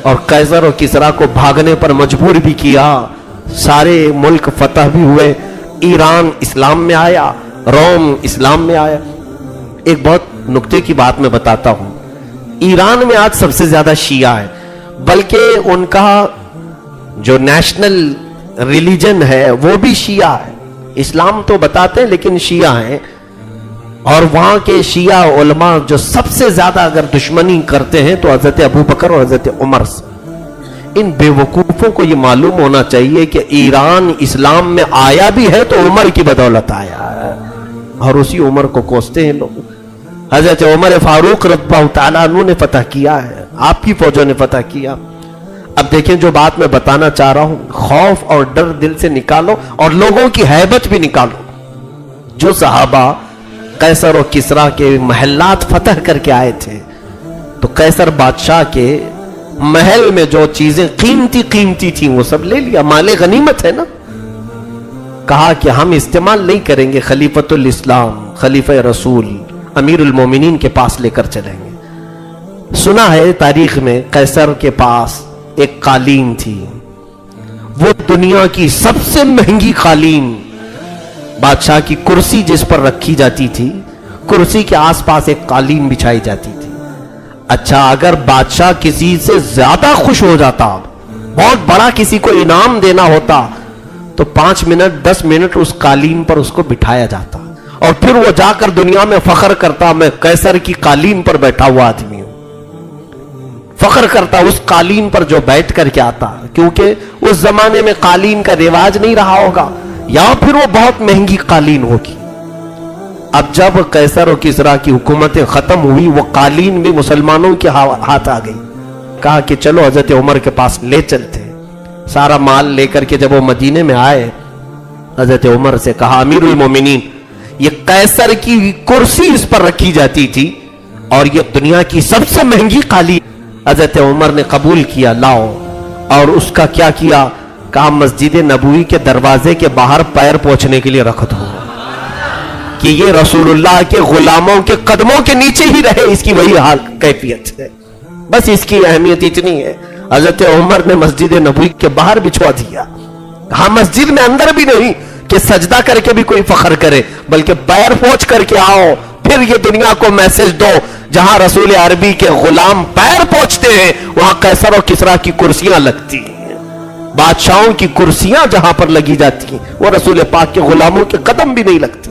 اور قیصر اور کسریٰ کو بھاگنے پر مجبور بھی کیا. سارے ملک فتح بھی ہوئے, ایران اسلام میں آیا, روم اسلام میں آیا. ایک بہت نکتے کی بات میں بتاتا ہوں, ایران میں آج سب سے زیادہ شیعہ ہے, بلکہ ان کا جو نیشنل ریلیجن ہے وہ بھی شیعہ ہے. اسلام تو بتاتے ہیں لیکن شیعہ ہیں, اور وہاں کے شیعہ علماء جو سب سے زیادہ اگر دشمنی کرتے ہیں تو حضرت ابو بکر اور حضرت عمر سے. ان بے وقوفوں کو یہ معلوم ہونا چاہیے کہ ایران اسلام میں آیا بھی ہے تو عمر کی بدولت آیا ہے, اور اسی عمر کو کوستے ہیں لوگ. حضرت عمر فاروق رضی اللہ تعالیٰ عنہ نے فتح کیا ہے, آپ کی فوجوں نے فتح کیا. اب دیکھیں جو بات میں بتانا چاہ رہا ہوں, خوف اور ڈر دل سے نکالو اور لوگوں کی ہیبت بھی نکالو. جو صحابہ قیصر و کسریٰ کے محلات فتح کر کے آئے تھے تو قیصر بادشاہ کے محل میں جو چیزیں قیمتی تھیں وہ سب لے لیا, مال غنیمت ہے نا. کہا کہ ہم استعمال نہیں کریں گے, خلیفۃ الاسلام خلیفہ رسول امیر المومنین کے پاس لے کر چلیں گے. سنا ہے تاریخ میں قیصر کے پاس ایک قالین تھی, وہ دنیا کی سب سے مہنگی قالین, بادشاہ کی کرسی جس پر رکھی جاتی تھی, کرسی کے آس پاس ایک قالین بچھائی جاتی تھی. اچھا اگر بادشاہ کسی سے زیادہ خوش ہو جاتا, بہت بڑا کسی کو انعام دینا ہوتا, تو 5 منٹ 10 منٹ اس قالین پر اس کو بٹھایا جاتا, اور پھر وہ جا کر دنیا میں فخر کرتا میں قیصر کی قالین پر بیٹھا ہوا آدمی ہوں. فخر کرتا اس قالین پر جو بیٹھ کر کے آتا, کیونکہ اس زمانے میں قالین کا رواج نہیں رہا ہوگا, یا پھر وہ بہت مہنگی قالین ہوگی. اب جب قیصر و کسریٰ کی حکومتیں ختم ہوئی, وہ قالین بھی مسلمانوں کے ہاتھ آ گئی. کہا کہ چلو حضرت عمر کے پاس لے چلتے. سارا مال لے کر کے جب وہ مدینے میں آئے, حضرت عمر سے کہا امیر المومنین یہ قیصر کی کرسی اس پر رکھی جاتی تھی اور یہ دنیا کی سب سے مہنگی قالین. حضرت عمر نے قبول کیا, لاؤ. اور اس کا کیا کیا, کہا مسجد نبوی کے دروازے کے باہر پیر پوچھنے کے لیے رکھ دو کہ یہ رسول اللہ کے غلاموں کے قدموں کے نیچے ہی رہے. اس کی وہی حال کیفیت ہے, بس اس کی اہمیت اتنی ہے. حضرت عمر نے مسجد نبوی کے باہر بچھوا دیا. ہاں مسجد میں اندر بھی نہیں کہ سجدہ کر کے بھی کوئی فخر کرے, بلکہ پیر پوچھ کر کے آؤ, پھر یہ دنیا کو میسج دو جہاں رسول عربی کے غلام پیر پوچھتے ہیں وہاں قیصر و کسریٰ کی کرسیاں لگتی ہیں. بادشاہوں کی کرسیاں جہاں پر لگی جاتی ہیں وہ رسول پاک کے غلاموں کے قدم بھی نہیں لگتے.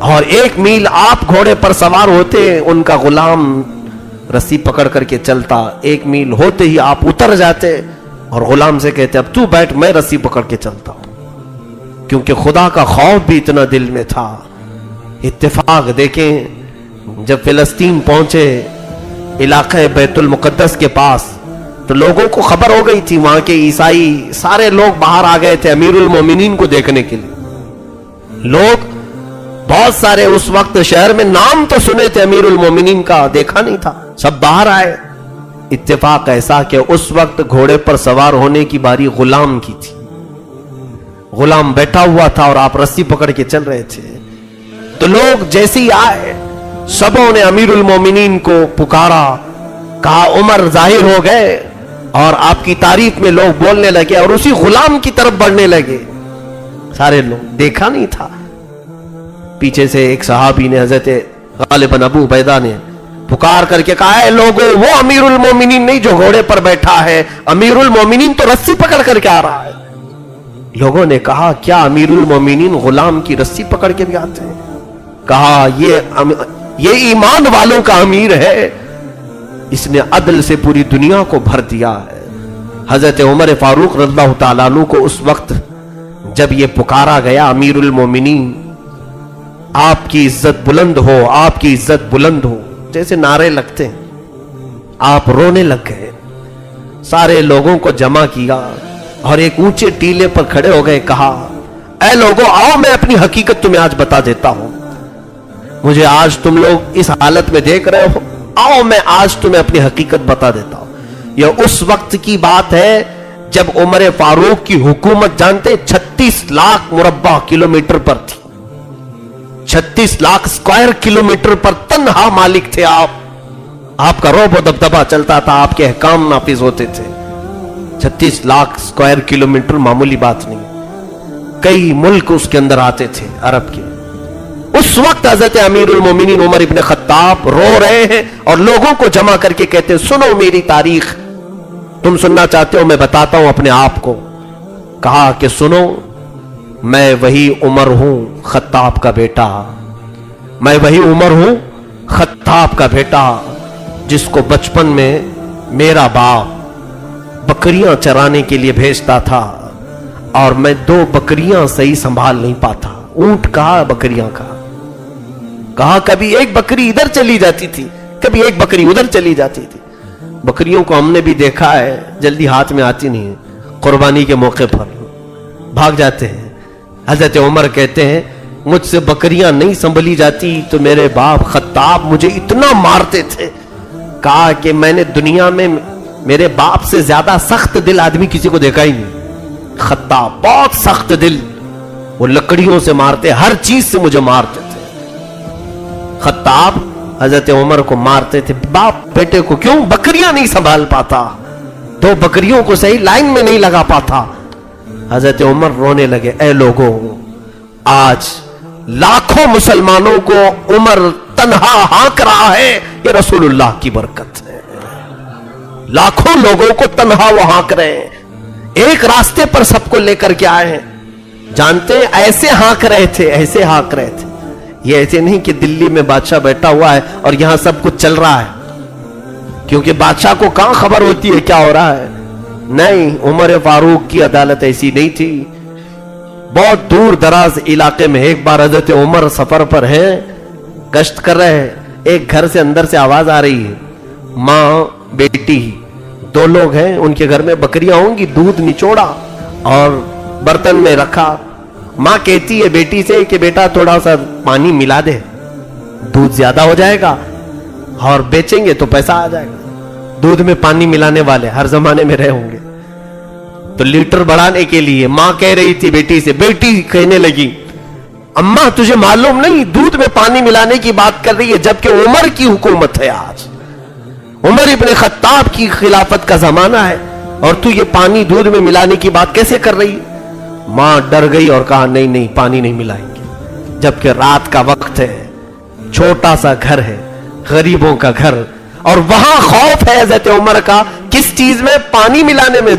اور 1 میل آپ گھوڑے پر سوار ہوتے، ان کا غلام رسی پکڑ کر کے چلتا، 1 میل ہوتے ہی آپ اتر جاتے اور غلام سے کہتے اب تو بیٹھ، میں رسی پکڑ کے چلتا ہوں، کیونکہ خدا کا خوف بھی اتنا دل میں تھا۔ اتفاق دیکھیں، جب فلسطین پہنچے علاقہ بیت المقدس کے پاس، تو لوگوں کو خبر ہو گئی تھی، وہاں کے عیسائی سارے لوگ باہر آ گئے تھے امیر المومنین کو دیکھنے کے لیے۔ لوگ بہت سارے اس وقت شہر میں نام تو سنے تھے امیر المومنین کا، دیکھا نہیں تھا، سب باہر آئے۔ اتفاق ایسا کہ اس وقت گھوڑے پر سوار ہونے کی باری غلام کی تھی، غلام بیٹھا ہوا تھا اور آپ رسی پکڑ کے چل رہے تھے۔ تو لوگ جیسے ہی آئے، سبوں نے امیر المومنین کو پکارا، کہا عمر ظاہر ہو گئے، اور آپ کی تعریف میں لوگ بولنے لگے اور اسی غلام کی طرف بڑھنے لگے۔ سارے لوگ، دیکھا نہیں تھا۔ پیچھے سے ایک صحابی نے، حضرت غالباً ابو عبیدہ نے پکار کر کے کہا ہے لوگوں، وہ امیر المومنین نہیں جو گھوڑے پر بیٹھا ہے، امیر المومنین تو رسی پکڑ کر کے آ رہا ہے۔ لوگوں نے کہا کیا امیر المومنین غلام کی رسی پکڑ کے بھی آتے ہیں؟ کہا یہ ایمان والوں کا امیر ہے، اس نے عدل سے پوری دنیا کو بھر دیا ہے۔ حضرت عمر فاروق رضی اللہ تعالیٰ عنہ کو اس وقت جب یہ پکارا گیا امیر المومنین، آپ کی عزت بلند ہو، آپ کی عزت بلند ہو، جیسے نعرے لگتے ہیں، آپ رونے لگ گئے، سارے لوگوں کو جمع کیا اور ایک اونچے ٹیلے پر کھڑے ہو گئے، کہا اے لوگوں آؤ، میں اپنی حقیقت تمہیں آج بتا دیتا ہوں، مجھے آج تم لوگ اس حالت میں دیکھ رہے ہو، آؤ میں آج تمہیں اپنی حقیقت بتا دیتا ہوں۔ یہ اس وقت کی بات ہے جب عمر فاروق کی حکومت جانتے 36 لاکھ مربع کلومیٹر پر تھی، 36 لاکھ اسکوائر کلومیٹر پر تنہا مالک تھے آپ کا روب و دبدبہ چلتا تھا، آپ کے احکام نافذ ہوتے تھے۔ 36 لاکھ اسکوائر کلومیٹر معمولی بات نہیں، کئی ملک اس کے اندر آتے تھے عرب کے۔ اس وقت حضرت امیر المومنین عمر ابن خطاب رو رہے ہیں اور لوگوں کو جمع کر کے کہتے ہیں سنو میری تاریخ، تم سننا چاہتے ہو میں بتاتا ہوں اپنے آپ کو۔ کہا کہ سنو، میں وہی عمر ہوں خطاب کا بیٹا، میں وہی عمر ہوں خطاب کا بیٹا جس کو بچپن میں میرا باپ بکریاں چرانے کے لیے بھیجتا تھا اور میں 2 بکریاں صحیح سنبھال نہیں پاتا، اونٹ کہا بکریاں کہا کبھی ایک بکری ادھر چلی جاتی تھی، کبھی ایک بکری ادھر چلی جاتی تھی۔ بکریوں کو ہم نے بھی دیکھا ہے، جلدی ہاتھ میں آتی نہیں، قربانی کے موقع پر بھاگ جاتے ہیں۔ حضرت عمر کہتے ہیں مجھ سے بکریاں نہیں سنبھلی جاتی تو میرے باپ خطاب مجھے اتنا مارتے تھے، کہا کہ میں نے دنیا میں میرے باپ سے زیادہ سخت دل آدمی کسی کو دیکھا ہی نہیں۔ خطاب بہت سخت دل، وہ لکڑیوں سے مارتے، ہر چیز سے مجھے مارتے تھے۔ خطاب حضرت عمر کو مارتے تھے، باپ بیٹے کو کیوں بکریاں نہیں سنبھال پاتا، 2 بکریوں کو صحیح لائن میں نہیں لگا پاتا۔ حضرت عمر رونے لگے، اے لوگوں، آج لاکھوں مسلمانوں کو عمر تنہا ہانک رہا ہے، یہ رسول اللہ کی برکت ہے۔ لاکھوں لوگوں کو تنہا وہ ہانک رہے ہیں، ایک راستے پر سب کو لے کر کے آئے ہیں۔ جانتے ہیں ایسے ہانک رہے تھے، ایسے ہانک رہے تھے، یہ ایسے نہیں کہ دلی میں بادشاہ بیٹھا ہوا ہے اور یہاں سب کچھ چل رہا ہے، کیونکہ بادشاہ کو کہاں خبر ہوتی ہے کیا ہو رہا ہے۔ نہیں، عمر فاروق کی عدالت ایسی نہیں تھی۔ بہت دور دراز علاقے میں ایک بار حضرت عمر سفر پر ہیں، گشت کر رہے ہیں، ایک گھر سے اندر سے آواز آ رہی ہے، ماں بیٹی 2 لوگ ہیں، ان کے گھر میں بکریاں ہوں گی، دودھ نچوڑا اور برتن میں رکھا۔ ماں کہتی ہے بیٹی سے کہ بیٹا تھوڑا سا پانی ملا دے، دودھ زیادہ ہو جائے گا اور بیچیں گے تو پیسہ آ جائے گا۔ دودھ میں پانی ملانے والے ہر زمانے میں رہے ہوں گے، تو لیٹر بڑھانے کے لیے ماں کہہ رہی تھی بیٹی سے، بیٹی کہنے لگی اماں تجھے معلوم نہیں دودھ میں پانی ملانے کی بات کر رہی ہے، جبکہ عمر کی حکومت ہے، آج عمر ابن خطاب کی خلافت کا زمانہ ہے اور تو یہ پانی دودھ میں ملانے کی بات کیسے کر رہی ہے؟ ماں ڈر گئی اور کہا نہیں پانی نہیں ملائیں گے، جبکہ رات کا وقت ہے، چھوٹا سا گھر ہے، غریبوں کا گھر، اور وہاں خوف ہے حضرت عمر کا، کس چیز میں؟ پانی ملانے میں،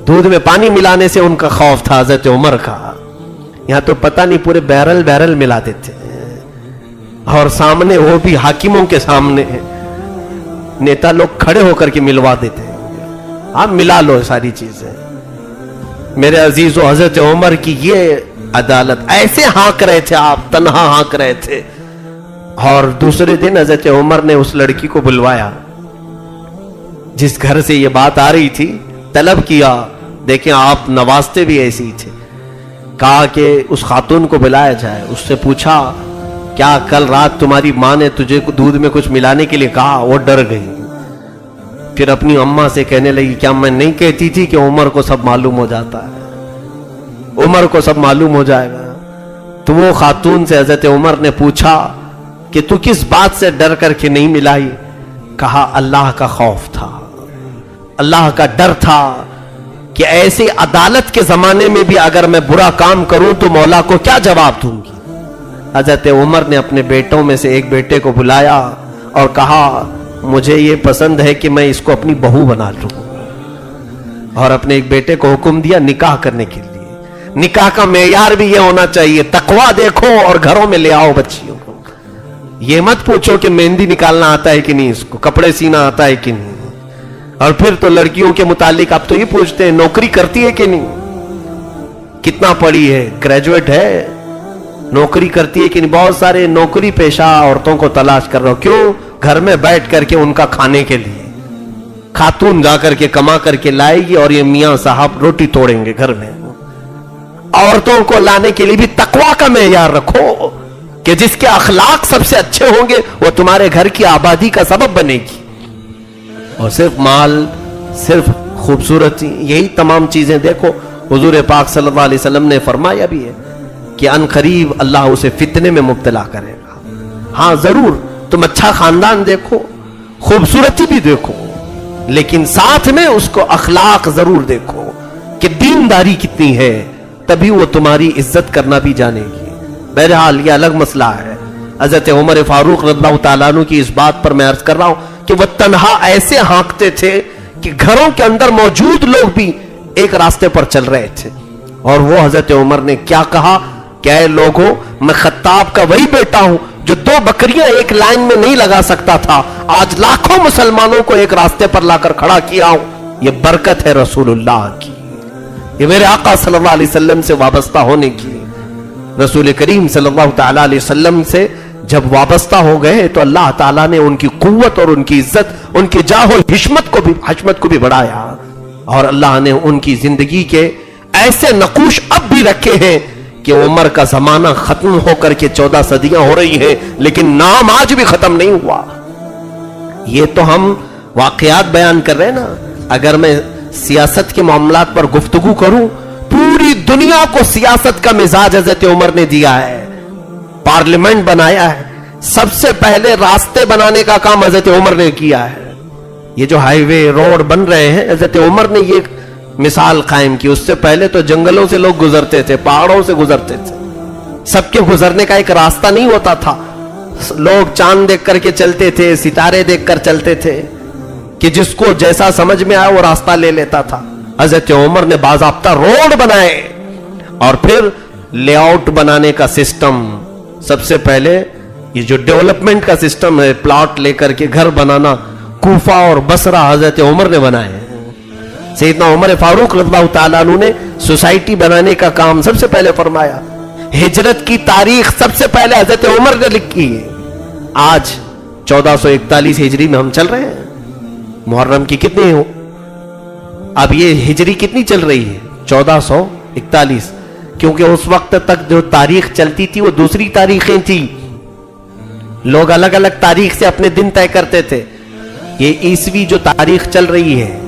دودھ میں پانی ملانے سے ان کا خوف تھا حضرت عمر کا۔ یہاں تو پتہ نہیں پورے بیرل بیرل ملا دیتے ہیں، اور سامنے وہ بھی حاکموں کے سامنے نیتا لوگ کھڑے ہو کر کے ملوا دیتے ہیں، آپ ملا لو ساری چیزیں۔ میرے عزیزو، حضرت عمر کی یہ عدالت، ایسے ہانک رہے تھے آپ، تنہا ہانک رہے تھے، اور دوسرے دن حضرت عمر نے اس لڑکی کو بلوایا جس گھر سے یہ بات آ رہی تھی، طلب کیا، دیکھیں آپ نوازتے بھی ایسے ہی تھے، کہا کہ اس خاتون کو بلایا جائے، اس سے پوچھا کیا کل رات تمہاری ماں نے تجھے دودھ میں کچھ ملانے کے لیے کہا؟ وہ ڈر گئی، پھر اپنی اماں سے کہنے لگی کیا میں نہیں کہتی تھی کہ عمر کو سب معلوم ہو جاتا ہے، عمر کو سب معلوم ہو جائے گا۔ تو وہ خاتون سے حضرت عمر نے پوچھا کہ تو کس بات سے ڈر کر کے نہیں ملائی؟ کہا اللہ کا خوف تھا، اللہ کا ڈر تھا کہ ایسے عدالت کے زمانے میں بھی اگر میں برا کام کروں تو مولا کو کیا جواب دوں گی۔ حضرت عمر نے اپنے بیٹوں میں سے ایک بیٹے کو بلایا اور کہا مجھے یہ پسند ہے کہ میں اس کو اپنی بہو بنا لوں، اور اپنے ایک بیٹے کو حکم دیا نکاح کرنے کے لیے۔ نکاح کا معیار بھی یہ ہونا چاہیے، تقویٰ دیکھو اور گھروں میں لے آؤ بچیوں کو، یہ مت پوچھو کہ مہندی نکالنا آتا ہے کہ نہیں، اس کو کپڑے سینا آتا ہے کہ نہیں، اور پھر تو لڑکیوں کے متعلق اب تو یہ پوچھتے ہیں نوکری کرتی ہے کہ نہیں، کتنا پڑھی ہے، گریجویٹ ہے، نوکری کرتی ہے کہ نہیں۔ بہت سارے نوکری پیشہ عورتوں کو تلاش کر رہا ہو، کیوں؟ گھر میں بیٹھ کر کے ان کا کھانے کے لیے، خاتون جا کر کے کما کر کے لائے گی اور یہ میاں صاحب روٹی توڑیں گے گھر میں۔ عورتوں کو لانے کے لیے بھی تقویٰ کا معیار رکھو کہ جس کے اخلاق سب سے اچھے ہوں گے وہ تمہارے گھر کی آبادی کا سبب بنے گی، اور صرف مال، صرف خوبصورتی، یہی تمام چیزیں دیکھو۔ حضور پاک صلی اللہ علیہ وسلم نے فرمایا بھی ہے کہ ان قریب اللہ اسے فتنے میں مبتلا کرے گا۔ ہاں ضرور تم اچھا خاندان دیکھو، خوبصورتی بھی دیکھو، لیکن ساتھ میں اس کو اخلاق ضرور دیکھو کہ دینداری کتنی ہے، تبھی وہ تمہاری عزت کرنا بھی جانے گی۔ بہرحال یہ الگ مسئلہ ہے۔ حضرت عمر فاروق رضی اللہ تعالیٰ عنہ کی اس بات پر میں عرض کر رہا ہوں کہ وہ تنہا ایسے ہانکتے تھے کہ گھروں کے اندر موجود لوگ بھی ایک راستے پر چل رہے تھے، اور وہ حضرت عمر نے کیا کہا کہ اے لوگوں، میں خطاب کا وہی بیٹا ہوں جو 2 بکریاں ایک لائن میں نہیں لگا سکتا تھا، آج لاکھوں مسلمانوں کو ایک راستے پر لا کر کھڑا کیا ہوں۔ یہ برکت ہے رسول اللہ کی، یہ میرے آقا صلی اللہ علیہ وسلم سے وابستہ ہونے کی۔ رسول کریم صلی اللہ تعالیٰ علیہ وسلم سے جب وابستہ ہو گئے تو اللہ تعالیٰ نے ان کی قوت اور ان کی عزت، ان کی جاہ و حشمت کو بھی بڑھایا، اور اللہ نے ان کی زندگی کے ایسے نقوش اب بھی رکھے ہیں کہ عمر کا زمانہ ختم ہو کر کے 14 صدیاں ہو رہی ہیں، لیکن نام آج بھی ختم نہیں ہوا۔ یہ تو ہم واقعات بیان کر رہے ہیں نا، اگر میں سیاست کے معاملات پر گفتگو کروں، پوری دنیا کو سیاست کا مزاج حضرت عمر نے دیا ہے، پارلیمنٹ بنایا ہے، سب سے پہلے راستے بنانے کا کام حضرت عمر نے کیا ہے۔ یہ جو ہائی وے روڈ بن رہے ہیں، حضرت عمر نے یہ مثال قائم کی۔ اس سے پہلے تو جنگلوں سے لوگ گزرتے تھے، پہاڑوں سے گزرتے تھے، سب کے گزرنے کا ایک راستہ نہیں ہوتا تھا، لوگ چاند دیکھ کر کے چلتے تھے، ستارے دیکھ کر چلتے تھے، کہ جس کو جیسا سمجھ میں آیا وہ راستہ لے لیتا تھا۔ حضرت عمر نے باضابطہ روڈ بنائے، اور پھر لے آؤٹ بنانے کا سسٹم، سب سے پہلے یہ جو ڈیولپمنٹ کا سسٹم ہے، پلاٹ لے کر کے گھر بنانا، کوفہ اور بصرہ حضرت عمر نے بنائے۔ سیدنا عمر فاروق رضی اللہ تعالیٰ عنہ نے سوسائٹی بنانے کا کام سب سے پہلے فرمایا۔ ہجرت کی تاریخ سب سے پہلے حضرت عمر نے لکھی ہے۔ آج 1441 ہجری میں ہم چل رہے ہیں، محرم کی کتنی ہو؟ اب یہ ہجری کتنی چل رہی ہے؟ 1441، کیونکہ اس وقت تک جو تاریخ چلتی تھی وہ دوسری تاریخیں تھی، لوگ الگ الگ تاریخ سے اپنے دن طے کرتے تھے۔ یہ عیسوی جو تاریخ چل رہی ہے،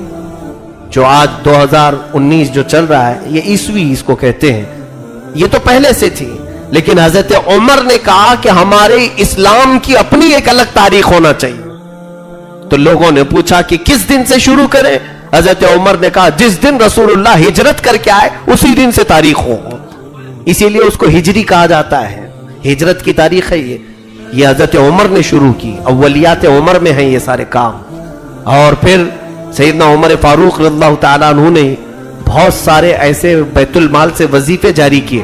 جو آج 2019 جو چل رہا ہے، یہ عیسوی اس کو کہتے ہیں، یہ تو پہلے سے تھی، لیکن حضرت عمر نے کہا کہ ہمارے اسلام کی اپنی ایک الگ تاریخ ہونا چاہیے۔ تو لوگوں نے پوچھا کہ کس دن سے شروع کریں؟ حضرت عمر نے کہا جس دن رسول اللہ ہجرت کر کے آئے اسی دن سے تاریخ ہو، اسی لیے اس کو ہجری کہا جاتا ہے، ہجرت کی تاریخ ہے یہ حضرت عمر نے شروع کی، اولیات عمر میں ہیں یہ سارے کام۔ اور پھر سیدنا عمر فاروق رضی اللہ تعالیٰ عنہ نے بہت سارے ایسے بیت المال سے وظیفے جاری کیے،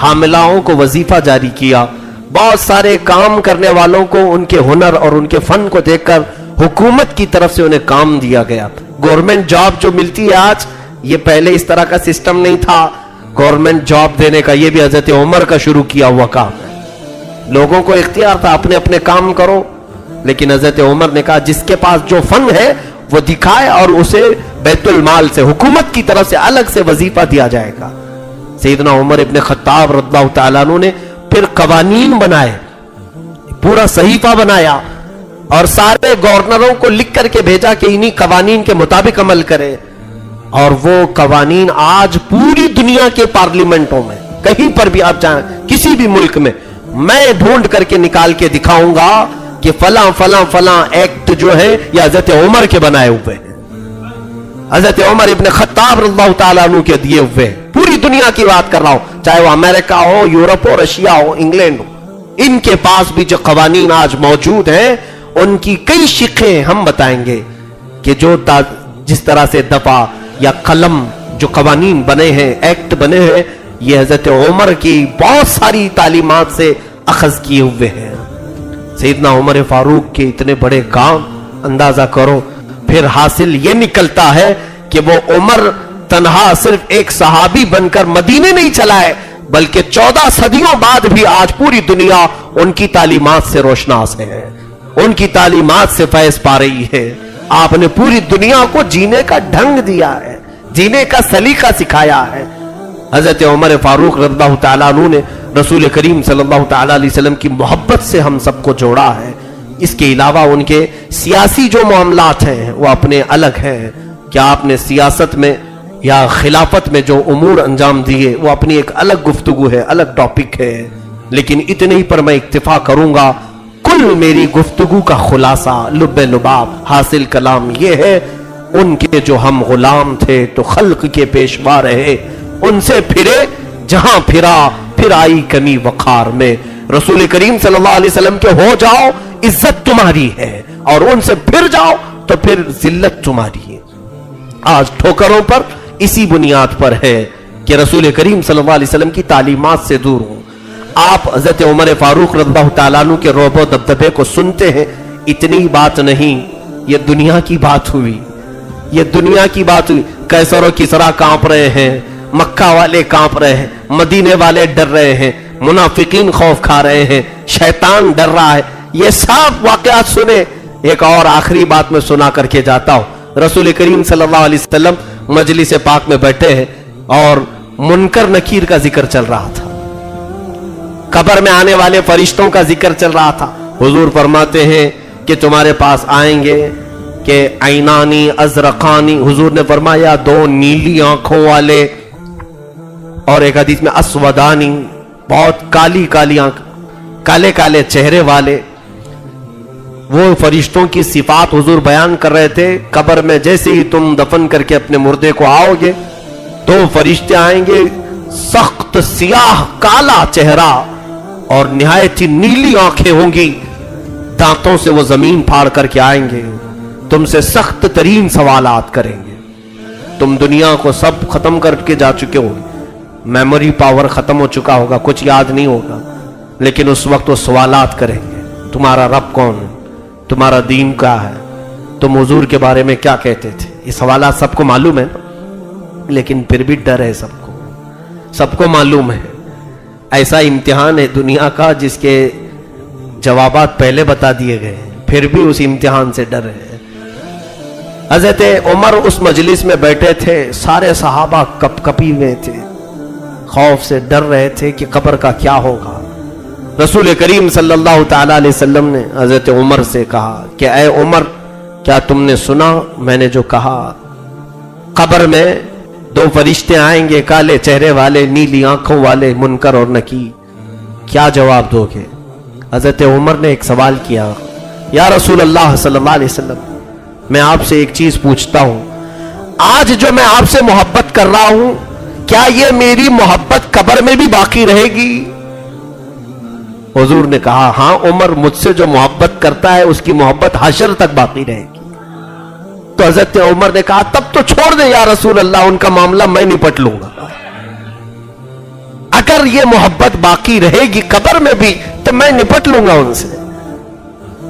حاملاؤں کو وظیفہ جاری کیا، بہت سارے کام کرنے والوں کو ان کے ہنر اور ان کے فن کو دیکھ کر حکومت کی طرف سے انہیں کام دیا گیا۔ گورنمنٹ جاب جو ملتی ہے آج، یہ پہلے اس طرح کا سسٹم نہیں تھا۔ گورنمنٹ جاب دینے کا یہ بھی حضرت عمر کا شروع کیا ہوا کام ہے۔ لوگوں کو اختیار تھا اپنے اپنے کام کرو، لیکن حضرت عمر نے کہا جس کے پاس جو فن ہے وہ دکھائے اور اسے بیت المال سے، حکومت کی طرف سے الگ سے وظیفہ دیا جائے گا۔ سیدنا عمر ابن خطاب رضی اللہ تعالیٰ عنہ نے پھر قوانین بنائے، پورا صحیفہ بنایا اور سارے گورنروں کو لکھ کر کے بھیجا کہ انہی قوانین کے مطابق عمل کرے، اور وہ قوانین آج پوری دنیا کے پارلیمنٹوں میں کہیں پر بھی آپ جائیں، کسی بھی ملک میں، میں ڈھونڈ کر کے نکال کے دکھاؤں گا کہ فلاں فلاں فلاں ایکٹ جو ہے یہ حضرت عمر کے بنائے ہوئے ہیں، حضرت عمر ابن خطاب رضی اللہ تعالیٰ عنہ کے دیے ہوئے ہیں۔ پوری دنیا کی بات کر رہا ہوں، چاہے وہ امریکہ ہو، یورپ ہو، رشیا ہو، انگلینڈ ہو، ان کے پاس بھی جو قوانین آج موجود ہیں ان کی کئی شقیں ہم بتائیں گے کہ جو جس طرح سے دفعہ یا قلم جو قوانین بنے ہیں، ایکٹ بنے ہیں، یہ حضرت عمر کی بہت ساری تعلیمات سے اخذ کیے ہوئے ہیں۔ سیدنا عمر فاروق کے اتنے بڑے کام اندازہ کرو، پھر حاصل یہ نکلتا ہے کہ وہ عمر تنہا صرف ایک صحابی بن کر مدینے نہیں چلائے، بلکہ 14 صدیوں بعد بھی آج پوری دنیا ان کی تعلیمات سے روشناس ہے، ان کی تعلیمات سے فیض پا رہی ہے۔ آپ نے پوری دنیا کو جینے کا ڈھنگ دیا ہے، جینے کا سلیقہ سکھایا ہے۔ حضرت عمر فاروق رضی اللہ تعالیٰ عنہ نے رسول کریم صلی اللہ تعالیٰ علیہ وسلم کی محبت سے ہم سب کو جوڑا ہے۔ اس کے علاوہ ان کے سیاسی جو معاملات ہیں وہ اپنے الگ ہیں، کیا آپ نے سیاست میں یا خلافت میں جو امور انجام دیے وہ اپنی ایک الگ گفتگو ہے، الگ ٹاپک ہے، لیکن اتنے ہی پر میں اکتفا کروں گا۔ کل میری گفتگو کا خلاصہ، لب لباب، حاصل کلام یہ ہے، ان کے جو ہم غلام تھے تو خلق کے پیشوا رہے، ان سے پھرے جہاں پھرا، پھر آئی کمی وقار میں۔ رسول کریم صلی اللہ علیہ وسلم کے ہو جاؤ عزت تمہاری ہے، اور ان سے پھر جاؤ تو پھر ذلت تمہاری ہے۔ آج ٹھوکروں پر اسی بنیاد پر ہے کہ رسول کریم صلی اللہ علیہ وسلم کی تعلیمات سے دور ہوں۔ آپ حضرت عمر فاروق رضی اللہ تعالیٰ عنہ کے رعب و دبدبے کو سنتے ہیں، اتنی بات نہیں، یہ دنیا کی بات ہوئی، یہ دنیا کی بات ہوئی۔ قیصر و کسریٰ کانپ رہے ہیں، مکہ والے کانپ رہے ہیں، مدینے والے ڈر رہے ہیں، منافقین خوف کھا رہے ہیں، شیطان ڈر رہا ہے، یہ سب واقعات سنے۔ ایک اور آخری بات میں سنا کر کے جاتا ہوں۔ رسول کریم صلی اللہ علیہ وسلم مجلس پاک میں بیٹھے ہیں اور منکر نکیر کا ذکر چل رہا تھا، قبر میں آنے والے فرشتوں کا ذکر چل رہا تھا۔ حضور فرماتے ہیں کہ تمہارے پاس آئیں گے کہ عینانی ازرقانی، حضور نے فرمایا دو نیلی آنکھوں والے، اور ایک حدیث میں اسودانی، بہت کالی کالی آنکھ، کالے کالے چہرے والے۔ وہ فرشتوں کی صفات حضور بیان کر رہے تھے۔ قبر میں جیسے ہی تم دفن کر کے اپنے مردے کو آؤ گے، دو فرشتے آئیں گے، سخت سیاہ کالا چہرہ اور نہایت ہی نیلی آنکھیں ہوں گی، دانتوں سے وہ زمین پھاڑ کر کے آئیں گے، تم سے سخت ترین سوالات کریں گے۔ تم دنیا کو سب ختم کر کے جا چکے ہو، میموری پاور ختم ہو چکا ہوگا، کچھ یاد نہیں ہوگا، لیکن اس وقت وہ سوالات کریں گے، تمہارا رب کون ہے، تمہارا دین کیا ہے، تم حضور کے بارے میں کیا کہتے تھے۔ یہ سوالات سب کو معلوم ہے، لیکن پھر بھی ڈر ہے، سب کو معلوم ہے۔ ایسا امتحان ہے دنیا کا جس کے جوابات پہلے بتا دیے گئے، پھر بھی اس امتحان سے ڈر ہے۔ حضرت عمر اس مجلس میں بیٹھے تھے، سارے صحابہ کپ کپی میں تھے، خوف سے ڈر رہے تھے کہ قبر کا کیا ہوگا۔ رسول کریم صلی اللہ تعالی علیہ وسلم نے حضرت عمر سے کہا کہ اے عمر، کیا تم نے سنا میں نے جو کہا؟ قبر میں دو فرشتے آئیں گے، کالے چہرے والے، نیلی آنکھوں والے، منکر اور نکیر، کیا جواب دو گے؟ حضرت عمر نے ایک سوال کیا، یا رسول اللہ صلی اللہ علیہ وسلم، میں آپ سے ایک چیز پوچھتا ہوں، آج جو میں آپ سے محبت کر رہا ہوں، کیا یہ میری محبت قبر میں بھی باقی رہے گی؟ حضور نے کہا ہاں عمر، مجھ سے جو محبت کرتا ہے اس کی محبت حشر تک باقی رہے گی۔ تو حضرت عمر نے کہا تب تو چھوڑ دے یا رسول اللہ، ان کا معاملہ میں نپٹ لوں گا۔ اگر اگر یہ محبت باقی رہے گی قبر میں بھی تو میں نپٹ لوں گا ان سے.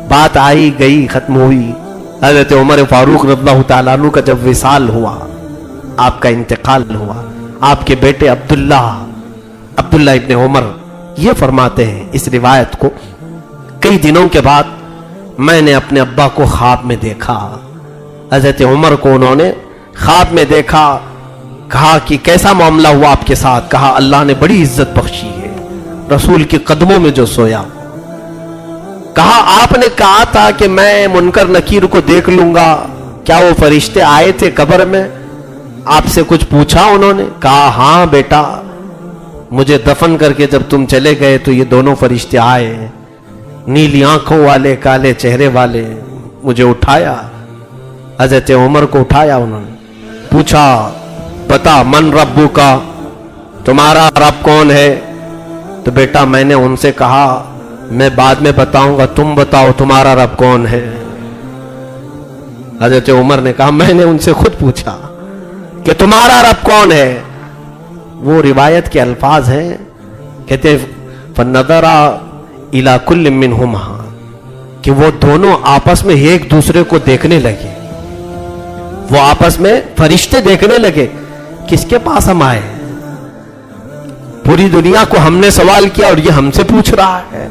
بات آئی گئی ختم ہوئی. حضرت عمر فاروق رضی اللہ تعالیٰ عنہ کا جب وصال ہوا, آپ کا انتقال ہوا, آپ کے بیٹے عبداللہ ابن عمر یہ فرماتے ہیں اس روایت کو, کئی دنوں کے بعد میں نے اپنے ابا کو خواب میں دیکھا. حضرت عمر کو انہوں نے خواب میں دیکھا. کہا کہ کیسا معاملہ ہوا آپ کے ساتھ؟ کہا اللہ نے بڑی عزت بخشی ہے, رسول کے قدموں میں جو سویا. کہا آپ نے کہا تھا کہ میں منکر نکیر کو دیکھ لوں گا, کیا وہ فرشتے آئے تھے قبر میں؟ آپ سے کچھ پوچھا انہوں نے؟ کہا ہاں بیٹا, مجھے دفن کر کے جب تم چلے گئے تو یہ دونوں فرشتے آئے, نیلی آنکھوں والے, کالے چہرے والے, مجھے اٹھایا. حضرت عمر کو اٹھایا, انہوں نے پوچھا بتا من ربو کا, تمہارا رب کون ہے؟ تو بیٹا میں نے ان سے کہا میں بعد میں بتاؤں گا, تم بتاؤ تمہارا رب کون ہے. حضرت عمر نے کہا میں نے ان سے خود پوچھا کہ تمہارا رب کون ہے. وہ روایت کے الفاظ ہیں, کہتے فنظر الی کل منہما, کہ وہ دونوں آپس میں ایک دوسرے کو دیکھنے لگے. وہ آپس میں فرشتے دیکھنے لگے کس کے پاس ہم آئے, پوری دنیا کو ہم نے سوال کیا اور یہ ہم سے پوچھ رہا ہے.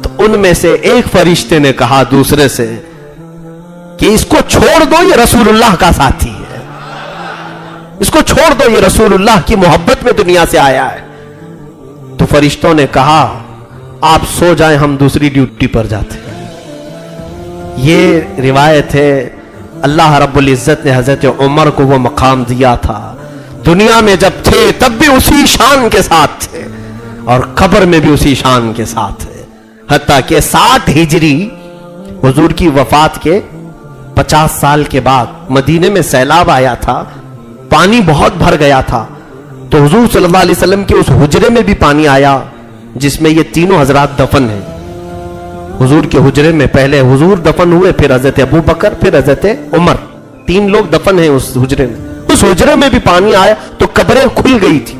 تو ان میں سے ایک فرشتے نے کہا دوسرے سے کہ اس کو چھوڑ دو, یہ رسول اللہ کا ساتھی ہے, اس کو چھوڑ دو, یہ رسول اللہ کی محبت میں دنیا سے آیا ہے. تو فرشتوں نے کہا آپ سو جائیں, ہم دوسری ڈیوٹی پر جاتے ہیں. یہ روایت ہے. اللہ رب العزت نے حضرت عمر کو وہ مقام دیا تھا, دنیا میں جب تھے تب بھی اسی شان کے ساتھ تھے اور قبر میں بھی اسی شان کے ساتھ تھے. حتیٰ کہ 60 ہجری حضور کی وفات کے 50 سال کے بعد مدینے میں سیلاب آیا تھا, پانی بہت بھر گیا تھا. تو حضور صلی اللہ علیہ وسلم کے اس حجرے میں بھی پانی آیا جس میں یہ تینوں حضرات دفن ہیں. حضور کے حجرے میں پہلے حضور دفن ہوئے, پھر حضرت ابو بکر, پھر حضرت عمر, 3 لوگ دفن ہیں اس حجرے میں. اس حجرے میں بھی پانی آیا تو قبریں کھل گئی تھی,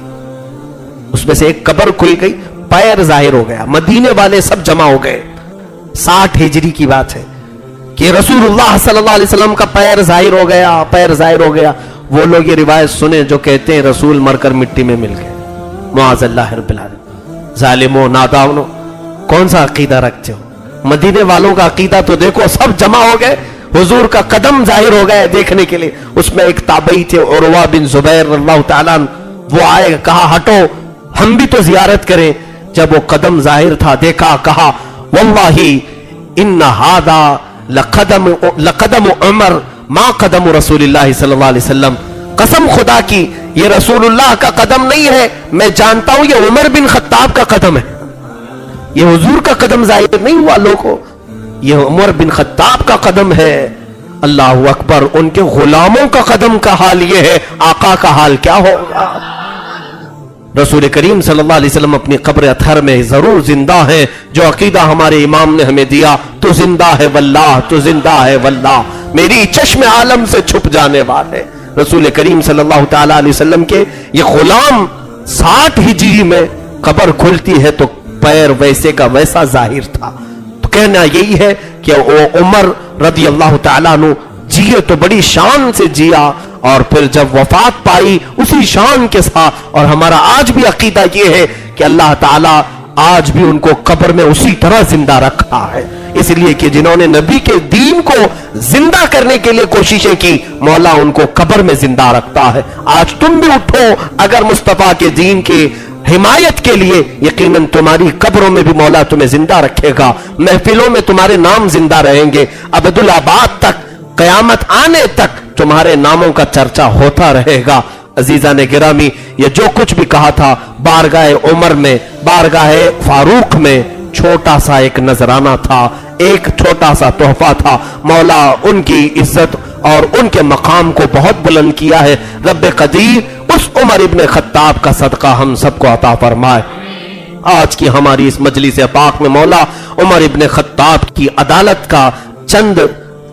اس میں سے ایک قبر کھل گئی, پیر ظاہر ہو گیا, مدینے والے سب جمع ہو گئے. 60 ہجری کی بات ہے کہ رسول اللہ صلی اللہ علیہ وسلم کا پیر ظاہر ہو گیا, پیر ظاہر ہو گیا. وہ لوگ یہ روایت سنیں جو کہتے ہیں رسول مر کر مٹی میں مل گئے. معاذ اللہ رب العالمین. ظالموں, نادانوں, کون سا عقیدہ رکھتے ہو؟ مدینے والوں کا عقیدہ تو دیکھو, سب جمع ہو گئے, حضور کا قدم ظاہر ہو گئے دیکھنے کے لیے. اس میں ایک تابعی تھے عروہ بن زبیر رضی اللہ تعالیٰ عنہ, وہ آئے, کہا ہٹو ہم بھی تو زیارت کریں. جب وہ قدم ظاہر تھا دیکھا, کہا واللہ ان ھذا لقدم عمر ما قدم رسول اللہ صلی اللہ علیہ وسلم, قسم خدا کی یہ رسول اللہ کا قدم نہیں ہے, میں جانتا ہوں یہ عمر بن خطاب کا قدم ہے. یہ حضور کا قدم ظاہر نہیں ہوا لوگوں, یہ عمر بن خطاب کا قدم ہے. اللہ اکبر. ان کے غلاموں کا قدم کا حال یہ ہے, آقا کا حال کیا ہوگا؟ رسول کریم صلی اللہ علیہ وسلم اپنی قبر اطہر میں ضرور زندہ ہے. جو عقیدہ ہمارے امام نے ہمیں دیا, تو زندہ ہے واللہ, تو زندہ ہے واللہ, میری چشم عالم سے چھپ جانے والے. رسول کریم صلی اللہ تعالی علیہ وسلم کے یہ غلام 60 ہجری میں قبر کھلتی ہے تو پیر ویسے کا ویسا ظاہر تھا. تو کہنا یہی ہے کہ وہ عمر رضی اللہ تعالیٰ عنہ جیے تو بڑی شان سے جیا, اور پھر جب وفات پائی اسی شان کے ساتھ. اور ہمارا آج بھی عقیدہ یہ ہے کہ اللہ تعالیٰ آج بھی ان کو قبر میں اسی طرح زندہ رکھا ہے, اس لیے کہ جنہوں نے نبی کے دین کو زندہ کرنے کے لیے کوششیں کی, مولا ان کو قبر میں زندہ رکھتا ہے. آج تم بھی اٹھو اگر مصطفیٰ کے دین کے حمایت کے لیے, یقیناً تمہاری قبروں میں بھی مولا تمہیں زندہ رکھے گا, محفلوں میں تمہارے نام زندہ رہیں گے, ابدالآباد تک, قیامت آنے تک تمہارے ناموں کا چرچا ہوتا رہے گا. عزیزان گرامی, یہ جو کچھ بھی کہا تھا بارگاہ عمر میں, بارگاہ فاروق میں چھوٹا سا ایک نذرانہ تھا, ایک چھوٹا سا تحفہ تھا. مولا ان کی عزت اور ان کے مقام کو بہت بلند کیا ہے. رب قدیر اس عمر ابن خطاب کا صدقہ ہم سب کو عطا فرمائے. آج کی ہماری اس مجلس پاک میں مولا عمر ابن خطاب کی عدالت کا چند